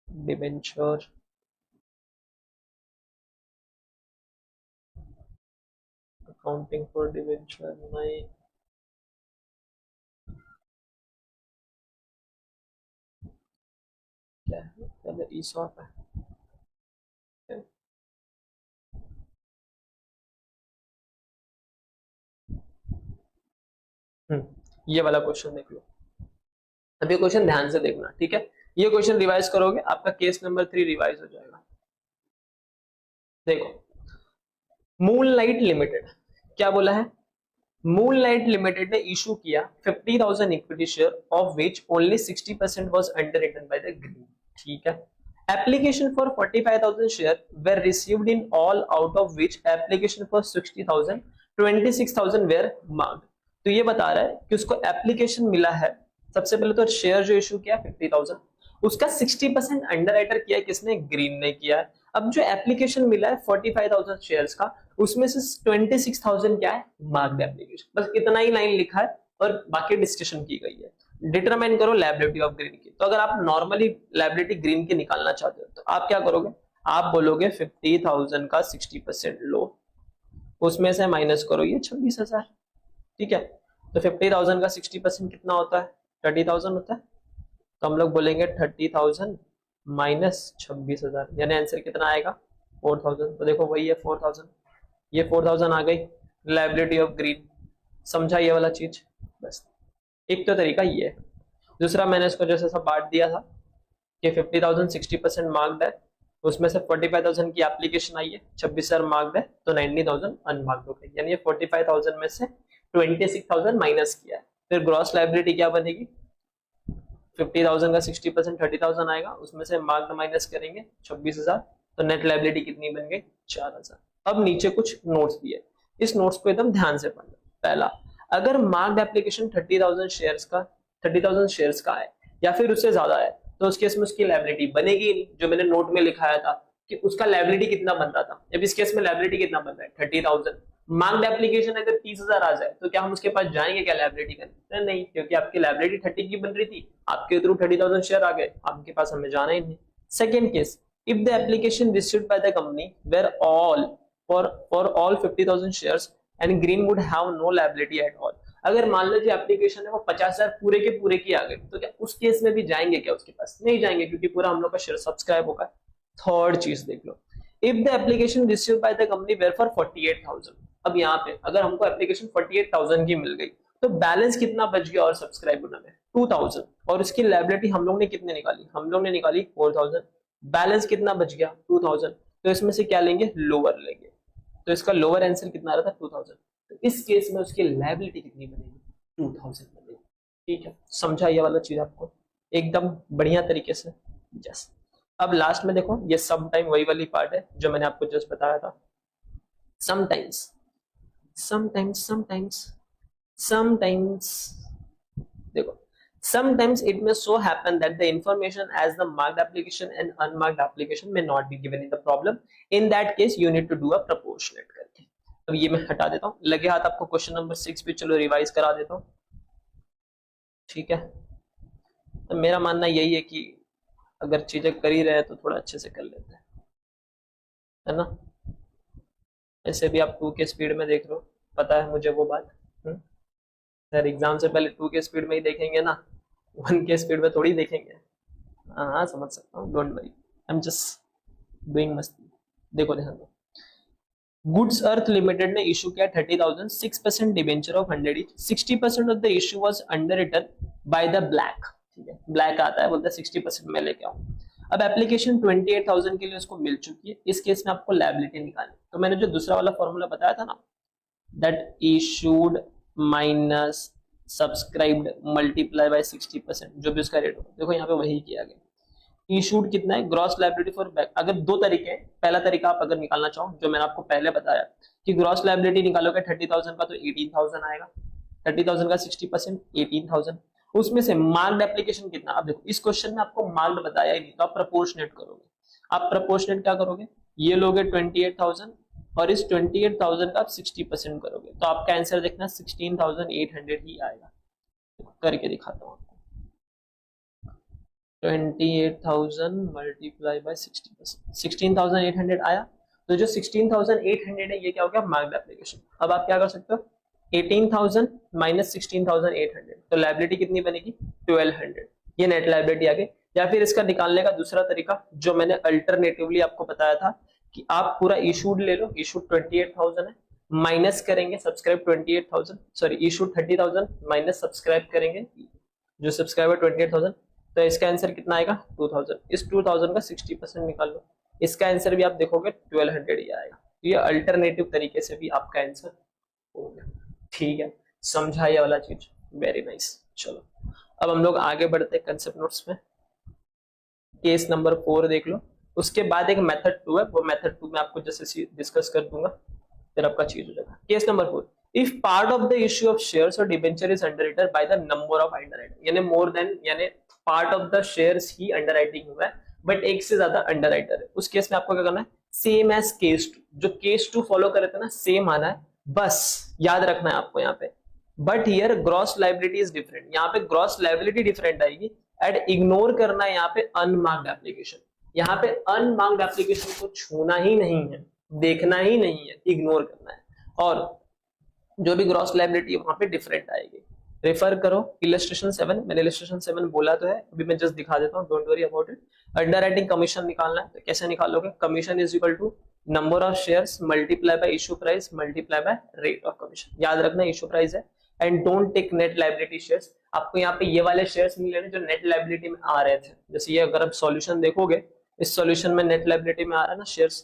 debenture, accounting for debenture, नहीं क्या है, पहले ईसॉप है, ये वाला क्वेश्चन देख लो। अब ये क्वेश्चन ध्यान से देखना, ठीक है। ये क्वेश्चन रिवाइज करोगे आपका केस नंबर 3 रिवाइज हो जाएगा। देखो, मूनलाइट लिमिटेड क्या बोला है, मूनलाइट लिमिटेड ने इशू किया 50,000 equity share of which only 60% was underwritten by the Green, ठीक है। Application for 45,000 share were received in all, out of which application for 60,000, 26,000 were marked. तो ये बता रहा है कि उसको एप्लीकेशन मिला है, सबसे पहले तो शेयर जो इशू किया 50,000, उसका 60% अंडर राइटर किया है किसने, ग्रीन ने किया है। अब जो एप्लीकेशन मिला है 45,000 शेयर्स का, उसमें से 26,000 क्या है, मार्क्ड एप्लीकेशन, बस इतना ही लाइन लिखा है और बाकी डिस्कशन की गई है। डिटरमाइन करो लायबिलिटी ऑफ ग्रीन की। तो अगर आप नॉर्मली लायबिलिटी ग्रीन की निकालना चाहते हो तो आप क्या करोगे, आप बोलोगे 50,000 का 60% लो, उसमें से माइनस करो ये 26,000, ठीक है। तो 50,000 का 60% कितना होता है, 30,000 होता है। तो हम लोग बोलेंगे 30,000 माइनस 26,000, यानी आंसर कितना आएगा, 4,000। तो देखो वही है 4,000, ये 4,000 आ गई लायबिलिटी ऑफ ग्रीन। समझा ये वाला चीज, बस एक तो तरीका ये है। दूसरा मैंने इसको जैसे सब बांट दिया था कि 50,000 60% मार्क्ड है, उसमें से 45,000 की एप्लीकेशन आई है, 26,000 मार्क्ड है, तो 90,000 अनमार्क्ड हो गई, यानी ये 45,000 में से 26,000 माइनस किया है। फिर ग्रॉस लायबिलिटी क्या बनेगी, 50,000 का 60% 30,000 आएगा, उसमें से मार्क्ड माइनस करेंगे 26,000, तो नेट लायबिलिटी कितनी बन गई, 4,000। अब नीचे कुछ नोट्स दिए, इस नोट्स को एकदम ध्यान से पढ़ना। पहला, अगर मार्क्ड एप्लीकेशन 30,000 शेयर्स का है या फिर उससे ज्यादा है, तो उस केस में उसकी लायबिलिटी बनेगी नहीं, जो मैंने नोट में लिखाया था कि उसका लायबिलिटी कितना बन रहा था। जब इस केस में लायबिलिटी कितना बन रहा है, 30,000। मार्क्ड एप्लीकेशन अगर 30,000 आ जाए तो क्या हम उसके पास जाएंगे क्या लायबिलिटी करने, नहीं, क्योंकि आपकी लायबिलिटी 30 की बन रही थी, आपके थ्रू 30,000 शेयर आ गए, आपके पास हमें जाना ही नहीं। Second case, if the application received by the company were all for all 50,000 shares and Green Wood have no liability at all. अगर मान लो जो एप्लीकेशन है वो 50,000 पूरे के पूरे की आ गई, तो क्या उस केस में भी जाएंगे क्या उसके पास, नहीं जाएंगे, क्योंकि पूरा हम लोग का शेयर सब्सक्राइब होगा। थर्ड चीज देख लो, if the application received by the company were for 48,000, अब यहाँ पे अगर हमको एप्लीकेशन 48,000 की मिल गई, तो बैलेंस कितना बच गया और सब्सक्राइब होने में, 2,000, और इसकी लायबिलिटी हम लोग ने कितने निकाली, हम लोग ने निकाली 4,000, बैलेंस कितना बच गया 2,000, तो इसमें से क्या लेंगे, लोअर लेंगे, तो इसका लोअर आंसर कितना आ रहा था 2,000। तो इस केस में उसकी लायबिलिटी कितनी बनेगी, 2,000 बनेगी, ठीक है। समझा ये वाला चीज आपको। एकदम बढ़िया तरीके से। यस, अब लास्ट में देखो, ये सम टाइम वही वाली पार्ट है जो मैंने आपको जस्ट बताया था। समटाइम्स समटाइम्स समटाइम्स समटाइम्स देखो, sometimes it may so happen that the information as the marked application and unmarked application may not be given in the problem. In that case you need to do a proportionate करके। अब ये मैं हटा देता हूँ, लगे हाथ आपको क्वेश्चन नंबर 6 पे चलो रिवाइज करा देता हूँ, ठीक है। तो मेरा मानना यही है कि अगर चीजें कर ही रहे हैं तो थोड़ा अच्छे से कर लेते हैं, है ना। ऐसे भी आप 2 के स्पीड में देख रहे हो, पता है मुझे वो बात। सर एग्जाम से पहले 2 के स्पीड में ही देखेंगे ना, 1 के स्पीड में थोड़ी देखेंगे। हाँ समझ सकता हूँ, don't worry, I am just doing मस्ती। देखो ध्यान दो, गुड्स अर्थ लिमिटेड ने इशू किया 30,000 6% debenture of 100 each. 60% of the issue was under written by the black, ठीक है, ब्लैक आता है, बोलता है 60% मैं लेके आऊं। अब एप्लीकेशन 28,000 के लिए उसको मिल चुकी है, इस केस में आपको लायबिलिटी निकालनी। तो मैंने जो दूसरा वाला फॉर्मूला बताया था ना, that issued minus subscribed multiply by 60%, जो भी उसका रेट होगा, देखो यहाँ पे वही किया गया। इशूड कितना है, ग्रॉस लायबिलिटी फॉर बैक। अगर 2 तरीके हैं, पहला तरीका आप अगर निकालना चाहो, जो मैंने आपको पहले बताया कि ग्रॉस लायबिलिटी निकालोगे 30,000 का तो 18,000 आएगा, 30,000 का 60% 18,000। उसमें से मार्क्ड एप्लीकेशन कितना, अब देखो इस क्वेश्चन में आपको मार्क्ड बताया ही नहीं, तो आप प्रपोर्शनेट करोगे। आप प्रपोर्शनेट क्या करोगे, ये लोगे 28,000 और इस 28,000 का आप 60% करोगे, तो आपका आंसर देखना 16,800 ही आएगा। करके दिखाता हूँ आपको, 28,000 मल्टीप्लाई बाय 60%, 16,800 आया। तो जो 16,800 है ये क्या हो गया, मार्क्ड एप्लीकेशन। अब आप क्या कर सकते हो, 18,000 माइनस 16,800, तो लायबिलिटी कितनी बनेगी 1,200, ये नेट लायबिलिटी आ गई। या फिर इसका निकालने का दूसरा तरीका जो मैंने अल्टरनेटिवली आपको बताया था कि आप पूरा इशूड ले लो, इशूड 28,000 है, माइनस करेंगे subscribe 28,000, sorry issued 30,000 minus subscribe करेंगे जो सब्सक्राइबर 28,000, तो इसका आंसर कितना आएगा 2,000। इस 2,000 का 60% निकाल लो, इसका आंसर भी आप देखोगे 1,200 ही आएगा। तो ये अल्टरनेटिव तरीके से भी आपका आंसर हो गया, ठीक है। समझा ये वाला चीज, वेरी नाइस। चलो अब हम लोग आगे बढ़ते हैं कंसेप्ट नोट्स में। केस नंबर 4 देख लो, उसके बाद एक मेथड 2 है, वो मेथड 2 में आपको जैसे डिस्कस कर दूंगा, फिर आपका चीज हो जाएगा। Case number 4, if part of the issue of shares और debenture is underwritten by the number of underwriter, यानी मोर देन, यानी पार्ट ऑफ द शेयर्स ही अंडरराइटिंग हुआ है बट एक से ज्यादा अंडरराइटर है, उस केस में आपको क्या करना है, सेम एज केस 2, जो केस 2 फॉलो करे थे ना सेम आना है, बस याद रखना है आपको यहाँ पे। But here gross liability is different, यहाँ पे ग्रॉस लायबिलिटी डिफरेंट आएगी एंड इग्नोर करना है यहाँ पे अनमार्क्ड एप्लीकेशन। यहाँ पे अनमार्क्ड एप्लीकेशन को छूना ही नहीं है, देखना ही नहीं है, इग्नोर करना है, और जो भी ग्रॉस लायबिलिटी है वहां पे डिफरेंट आएगी। रेफर करो इलस्ट्रेशन 7, मैंने इलस्ट्रेशन 7 बोला तो है, अभी मैं जस्ट दिखा देता हूँ, don't worry about it. Underwriting commission निकालना है, तो कैसे निकालोगे, commission is equal to number of shares multiply by issue price multiply by rate of commission. याद रखना इशू प्राइस है, and don't take net liability shares. आपको यहाँ पे ये वाले शेयर्स नहीं लेने जो नेट लायबिलिटी में आ रहे थे, जैसे ये अगर आप सॉल्यूशन देखोगे, इस सॉल्यूशन में नेट लायबिलिटी में आ रहा है ना शेयर्स,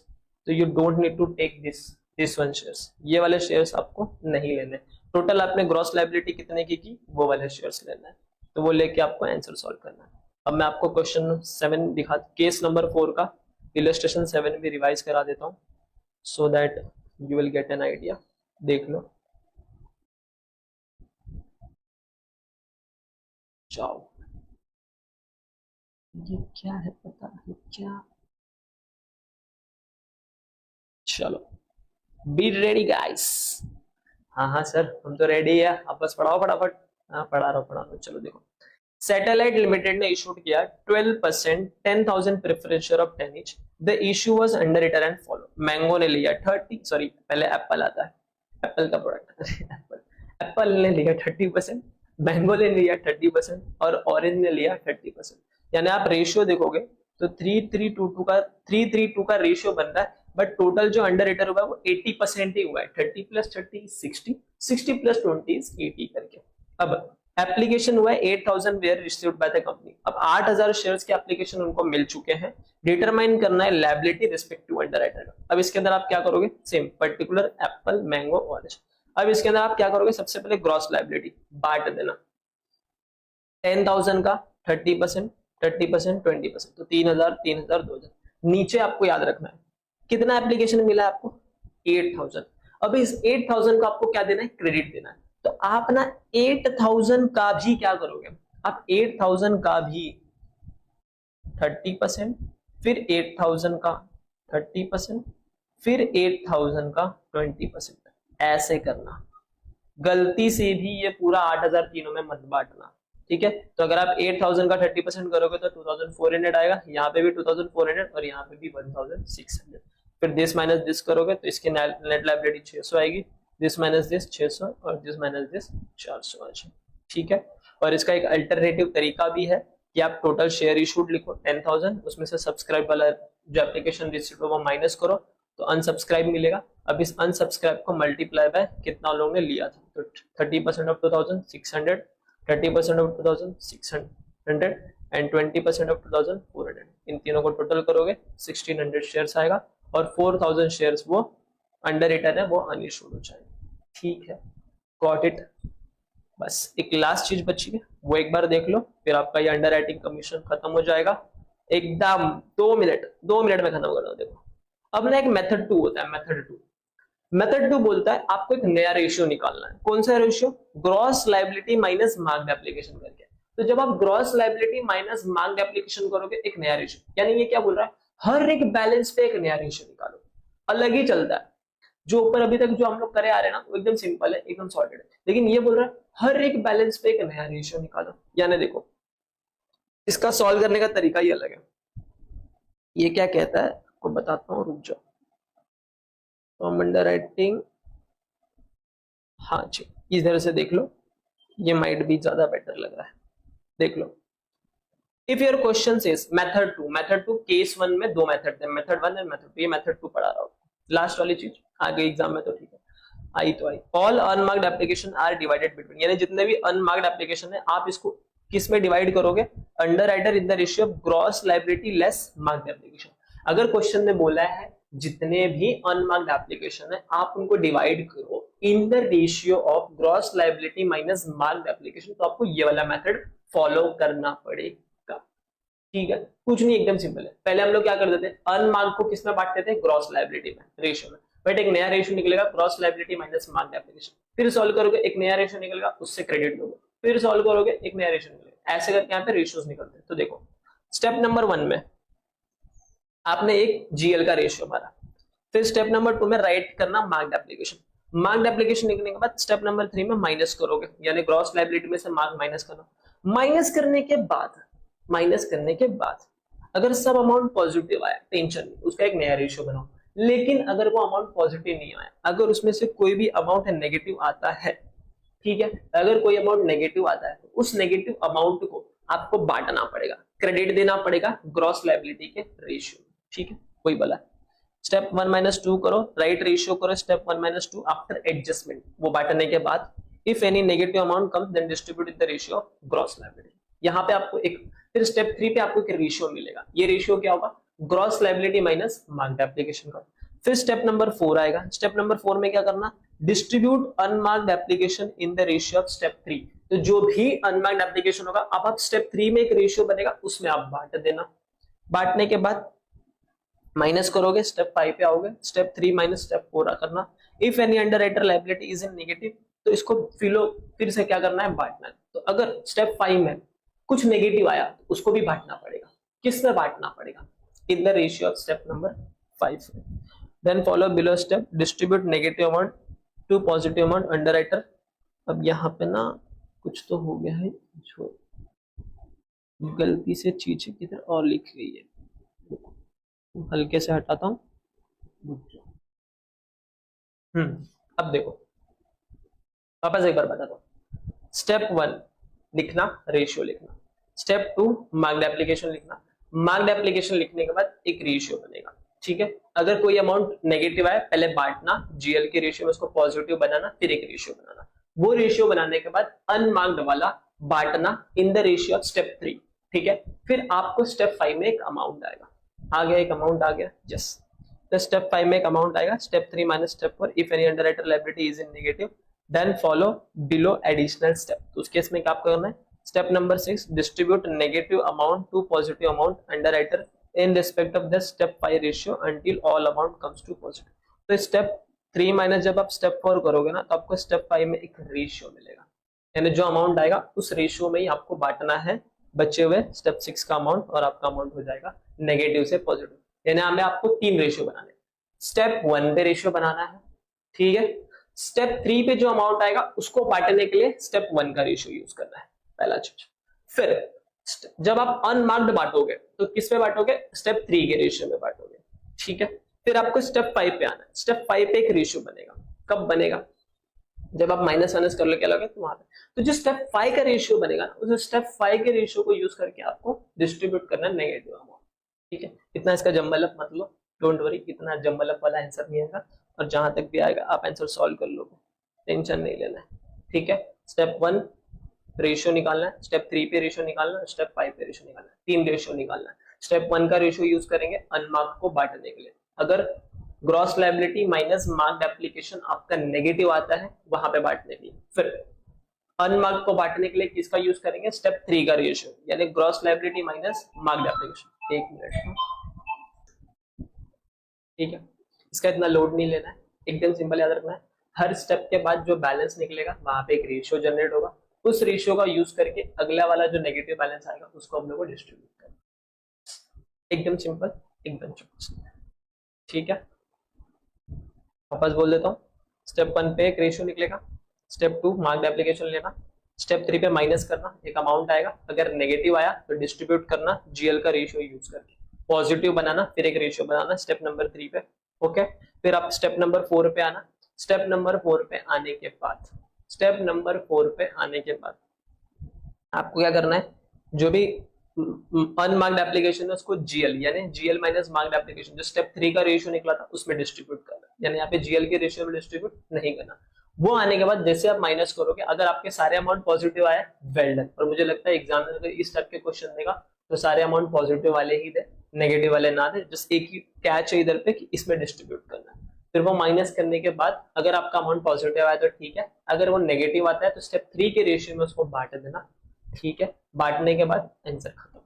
तो you don't need to take this one shares, ये वाले शेयर्स आपको नहीं लेने। टोटल आपने ग्रॉस लायबिलिटी कितने की वो वाले शेयर्स लेना है, तो वो लेके आपको आंसर सॉल्व करना है। अब मैं आपको क्वेश्चन 7 दिखा, केस नंबर 4 का इलस्ट्रेशन 7 भी रिवाइज करा देता हूँ, so that you will get an idea. देख लो, जाओ, ये क्या है पता है क्या, चलो बी रेडी गाइस। हाँ हाँ सर हम तो रेडी है, आप बस पढ़ाओ फटाफट। हाँ पढ़ा रहा हूँ, चलो देखो, सैटेलाइट लिमिटेड ने इशूड किया 12% 10,000 preference share of 10 each. The issue was under written and follow. Mango ने लिया 30, सॉरी पहले एप्पल आता है, एप्पल का प्रोडक्ट एप्पल ने लिया 30%, मैंगो ने लिया 30% और ऑरेंज ने लिया 30%। यानी आप रेशियो देखोगे तो 3:3 का रेशियो बन रहा है, बट टोटल जो अंडर रिटर्न हुआ है वो 80% ही हुआ है, 30 + 30 60, 60 + 20 is 80 करके। अब एप्लीकेशन हुआ है 8,000 were received by the company. अब 8,000 शेयर्स के एप्लीकेशन उनको मिल चुके हैं, डिटरमाइन करना है लायबिलिटी रिस्पेक्ट टू अंडरराइटर। अब इसके अंदर आप क्या करोगे, same particular Apple mango orange. अब इसके अंदर आप क्या करोगे, सबसे पहले ग्रॉस लायबिलिटी बांट देना, 10,000 का 30%, 30%, 20%, तो 3000, 3000, 2000। नीचे आपको याद रखना है कितना एप्लीकेशन मिला है आपको, 8000। अब इस 8000 का आपको क्या देना है, क्रेडिट देना है। तो आप ना 8000 का भी क्या करोगे, आप 8000 का भी 30%, फिर 8000 का 30%, फिर 8000 का 20%, ऐसे करना। गलती से भी ये पूरा 8000 तीनों में मत बांटना, ठीक है। तो अगर आप 8000 का 30% करोगे तो 2400 आएगा, यहाँ पे भी 2400 और यहाँ पे भी 1600। फिर दिस माइनस दिस करोगे तो इसकी नेट लायबिलिटी 600 आएगी, दिस माइनस दिस 600 और दिस माइनस दिस 400 आ जाए, ठीक है। और इसका एक अल्टरनेटिव तरीका भी है कि आप टोटल शेयर इशूड लिखो 10,000, उसमें से सब्सक्राइब वाला जो एप्लीकेशन रिसीट हो वो माइनस करो तो अनसब्सक्राइब मिलेगा। अब इस अनसब्सक्राइब को मल्टीप्लाई बाय कितना लोगों ने लिया था, तो 30% ऑफ 2600, 30% ऑफ 2600 एंड 20% ऑफ 2400, इन तीनों को टोटल करोगे 1600 शेयर्स आएगा और 4000 शेयर्स वो अंडर रिटर्न है, वो अनइशूड हो जाएगा, ठीक है। Got it. बस एक लास्ट चीज बची है, वो एक बार देख लो, फिर आपका ये अंडर राइटिंग कमीशन खत्म हो जाएगा एकदम। 2 मिनट में खत्म कर दो। देखो अब ना एक मेथड 2 होता है, मेथड 2 बोलता है आपको एक नया रेशियो निकालना है। कौन सा ratio, gross liability minus marked application करके। तो जब आप gross liability minus marked application करोगे एक नया रेशियो, यानी ये क्या बोल रहा है, हर एक बैलेंस पे एक नया रेशियो निकालो, अलग ही चलता है। जो ऊपर अभी तक जो हम लोग करे आ रहे हैं ना वो एकदम सिंपल है, एकदम सॉर्टेड है, लेकिन ये बोल रहा है हर एक बैलेंस पे एक नया रेशियो निकालो। यानी देखो इसका सॉल्व करने का तरीका ही अलग है। ये क्या कहता है आपको बताता हूँ, रुक जाओ। तो अंडर राइटिंग, हाँ जी इधर से देख लो, ये माइट भी ज्यादा बेटर लग रहा है, देख लो। If your question is method two case 1 में 2 मेथड थे, मेथड 1 एंड मेथड 2, ये मेथड 2 पढ़ा रहा हूँ। लास्ट वाली चीज आगे एग्जाम में तो ठीक है, आई तो आई। All unmarked application are divided between, यानी जितने भी अनमार्क्ड एप्लीकेशन है आप इसको किस में डिवाइड करोगे, under writer in the ratio of gross liability less marked application. अगर क्वेश्चन ने बोला है जितने भी अनमार्क्ड एप्लीकेशन है आप उनको डिवाइड करो इन the ratio of gross liability minus marked application, तो आपको ये वाला मेथड फॉलो करना पड़ेगा, ठीक है। कुछ नहीं, एकदम सिंपल है। पहले हम लोग क्या करते थे, अनमार्क्ड को किस में बांटते थे, ग्रॉस लायबिलिटी में, रेशियो में। बट एक नया रेशियो निकलेगा gross liability minus marked application, फिर सॉल्व करोगे एक नया रेशियो निकलेगा, उससे क्रेडिट लोगे, फिर सॉल्व करोगे एक नया रेशियो निकलेगा, ऐसे करके यहाँ पे रेशियोज निकलते हैं। तो देखो स्टेप नंबर 1 में आपने एक जीएल का रेशियो मारा, फिर स्टेप नंबर 2 में राइट करना मार्क्ड एप्लीकेशन, मार्क्ड एप्लीकेशन लिखने के बाद स्टेप नंबर 3 में माइनस करोगे, यानी ग्रॉस लायबिलिटी में से मार्क माइनस करना। माइनस करने के बाद अगर सब अमाउंट पॉजिटिव आया टेंशन नहीं, उसका एक नया रेशियो बनाओ। लेकिन अगर वो अमाउंट पॉजिटिव नहीं आया, अगर उसमें से कोई भी अमाउंट नेगेटिव आता है, ठीक है, अगर कोई अमाउंट नेगेटिव आता है तो उस नेगेटिव अमाउंट को आपको बांटना पड़ेगा, क्रेडिट देना पड़ेगा ग्रॉस लायबिलिटी के रेशियो, ठीक है, वही बोला। स्टेप 1-2 करो, राइट रेशियो करो, स्टेप 1-2 आफ्टर एडजस्टमेंट, वो बांटने के बाद if any negative amount comes then distribute in the ratio of gross liability. यहाँ पे आपको एक, फिर स्टेप 3 पे आपको एक रेशियो मिलेगा, ये रेशियो क्या होगा, gross liability minus marked application का। फिर स्टेप नंबर 4 आएगा, स्टेप नंबर 4 में क्या करना, distribute unmarked application in the ratio of step 3। तो जो भी अनमार्क्ड एप्लीकेशन होगा, अब आप स्टेप 3 में एक रेशियो बनेगा, उसमें आप बांट देना। बांटने के बाद माइनस करोगे, स्टेप 5 पे आओगे, स्टेप 3 माइनस स्टेप 4 करना। If any under writer liability is in negative, तो इसको फिर से क्या करना है, बांटना है। तो अगर स्टेप 5 में कुछ नेगेटिव आया तो उसको भी बांटना पड़ेगा, किस में बांटना पड़ेगा, in the ratio of step number 5। Then follow below step, distribute negative amount to positive amount under writer. अब यहाँ पे ना कुछ तो हो गया है, जो गलती से चीजें किधर और लिख गई है, हल्के से हटाता हूं। अब देखो वापस एक बार बताता हूं। स्टेप 1 लिखना, रेशियो लिखना। स्टेप 2 मार्क्ड एप्लीकेशन लिखना। मार्क्ड एप्लीकेशन लिखने के बाद एक रेशियो बनेगा, ठीक है। अगर कोई अमाउंट नेगेटिव आए, पहले बांटना, जीएल के रेशियो में उसको पॉजिटिव बनाना, फिर एक रेशियो बनाना। वो रेशियो बनाने के बाद अनमार्क्ड वाला बांटना इन द रेशियो ऑफ स्टेप 3, ठीक है। फिर आपको स्टेप 5 में एक अमाउंट आएगा, आ गया, एक अमाउंट आ गया, यस। तो स्टेप 5 में एक अमाउंट आएगा, step 3 minus step 4, if any under writer liability is in negative then follow below additional step. तो उस केस में क्या आपको करना है, step number 6, distribute negative amount to positive amount underwriter in respect of the step 5 ratio until all amount comes to positive. तो स्टेप 3 माइनस जब आप स्टेप 4 करोगे ना, तो आपको स्टेप 5 में एक रेशियो मिलेगा, यानी जो अमाउंट आएगा उस रेशियो में ही आपको बांटना है बचे हुए स्टेप 6 का अमाउंट, और आपका अमाउंट हो जाएगा नेगेटिव से पॉजिटिव। यानी हमें आपको 3 रेशियो बनाने, स्टेप 1 पे रेशियो बनाना है, ठीक है। स्टेप 3 पे जो अमाउंट आएगा उसको बांटने के लिए स्टेप 1 का रेशियो यूज करना है, पहला चीज। फिर जब आप अनमार्क्ड बांटोगे तो किस पे बांटोगे, स्टेप 3 के रेशियो में बांटोगे, ठीक है। फिर आपको स्टेप 5 पे आना है, स्टेप 5 पे एक रेशियो बनेगा, कब बनेगा, जब आप माइनस माइनस कर लेके लोगे तो वहां पे, तो जो स्टेप 5 का रेशियो बनेगा ना, उस स्टेप 5 के रेशियो को यूज करके आपको डिस्ट्रीब्यूट करना है नेगेटिव अमाउंट, ठीक है। इतना इसका जम्बल अप मत लो, डोंट वरी, इतना जम्बल अप वाला आंसर नहीं आएगा, और जहां तक भी आएगा आप आंसर सॉल्व कर लोगे, टेंशन नहीं लेना है, ठीक है। स्टेप 1 रेशियो निकालना है, स्टेप 3 पे रेशियो निकालना है, स्टेप 5 पे रेशियो निकालना है, 3 रेशियो निकालना है। स्टेप 1 का रेशियो यूज करेंगे अनमार्क्ड को बांटने के लिए, अगर gross liability minus marked application आपका नेगेटिव आता है वहां पे बांटने के लिए। फिर अनमार्क्ड को बांटने के लिए किसका यूज करेंगे, स्टेप 3 का रेशियो, यानी gross liability minus marked application. 1 minute, ठीक है। इसका इतना लोड नहीं लेना है, एकदम सिंपल याद रखना है, हर स्टेप के बाद जो बैलेंस निकलेगा वहां पे एक रेशियो जनरेट होगा, उस रेशियो का यूज करके अगला वाला जो नेगेटिव बैलेंस आएगा उसको हम लोग को डिस्ट्रीब्यूट करना, एकदम सिंपल, एकदम सिंपल, ठीक है। वापस बोल देता हूँ, स्टेप 1 पे एक रेशियो निकलेगा, स्टेप 2 मार्क्ड एप्लीकेशन लेना, स्टेप 3 पे माइनस करना, एक अमाउंट आएगा, अगर नेगेटिव आया तो डिस्ट्रीब्यूट करना जीएल का रेशियो यूज करके, पॉजिटिव बनाना, फिर एक रेशियो बनाना स्टेप नंबर 3 पे, ओके। फिर आप स्टेप नंबर 4 पे आना, स्टेप नंबर 4 पे आने के बाद, स्टेप नंबर 4 पे आने के बाद आपको क्या करना है, जो भी अनमार्क्ड एप्लीकेशन है उसको जीएल, यानी जीएल माइनस मार्क्ड एप्लीकेशन, जो स्टेप 3 का रेशियो निकला था उसमें डिस्ट्रीब्यूट करना, यानी यहाँ पे जीएल के रेशियो में डिस्ट्रीब्यूट नहीं करना। वो आने के बाद जैसे आप माइनस करोगे, अगर आपके सारे अमाउंट पॉजिटिव आए, वेल डन, और मुझे लगता है एग्जाम में अगर इस टाइप के क्वेश्चन देगा तो सारे अमाउंट पॉजिटिव वाले ही दे, नेगेटिव वाले ना दे, जस्ट एक ही कैच है इधर पे कि इसमें डिस्ट्रीब्यूट करना है। फिर वो माइनस करने के बाद अगर आपका अमाउंट पॉजिटिव आया तो ठीक है, अगर वो नेगेटिव आता है तो स्टेप 3 के रेशियो में उसको बांट देना, ठीक है। बांटने के बाद आंसर खत्म,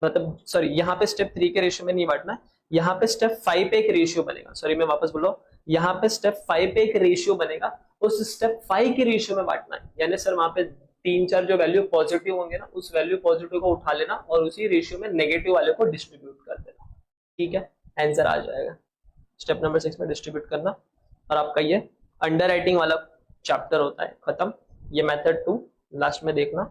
मतलब सॉरी यहाँ पे स्टेप 3 के रेशियो में नहीं बांटना है, यहाँ पे स्टेप 5 पे एक रेशियो बनेगा, सॉरी मैं वापस बोलो, यहाँ पे स्टेप 5 पे एक रेशियो बनेगा, उस स्टेप 5 के रेशियो में बांटना है, यानी सर वहां पे 3-4 जो वैल्यू पॉजिटिव होंगे ना, उस वैल्यू पॉजिटिव को उठा लेना और उसी रेशियो में नेगेटिव वाले को डिस्ट्रीब्यूट कर देना, ठीक है, आंसर आ जाएगा। स्टेप नंबर 6 में डिस्ट्रीब्यूट करना, और आपका ये अंडर राइटिंग वाला चैप्टर होता है खत्म। ये मेथड 2 लास्ट में देखना,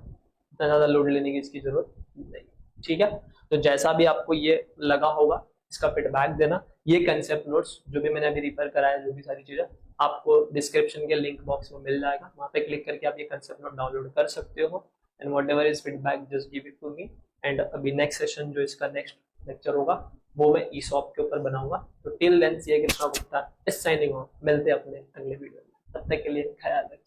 इतना ज्यादा लोड लेने की इसकी जरूरत नहीं, ठीक है। तो जैसा भी आपको ये लगा होगा इसका फीडबैक देना, ये कंसेप्ट नोट्स जो भी मैंने अभी रिफर कराया, जो भी सारी चीजें आपको डिस्क्रिप्शन के लिंक बॉक्स में मिल जाएगा, वहां पे क्लिक करके आप ये कंसेप्ट नोट डाउनलोड कर सकते हो, and whatever is feedback just give it to me. And अभी नेक्स्ट सेशन जो इसका नेक्स्ट लेक्चर होगा वो मैं ईसॉप के ऊपर बनाऊंगा। तो टिल देन सी कृष्णा गुप्ता इस साइनिंग ऑफ, मिलते हैं अपने अगले वीडियो में, तब तक के लिए ख्याल रखिए।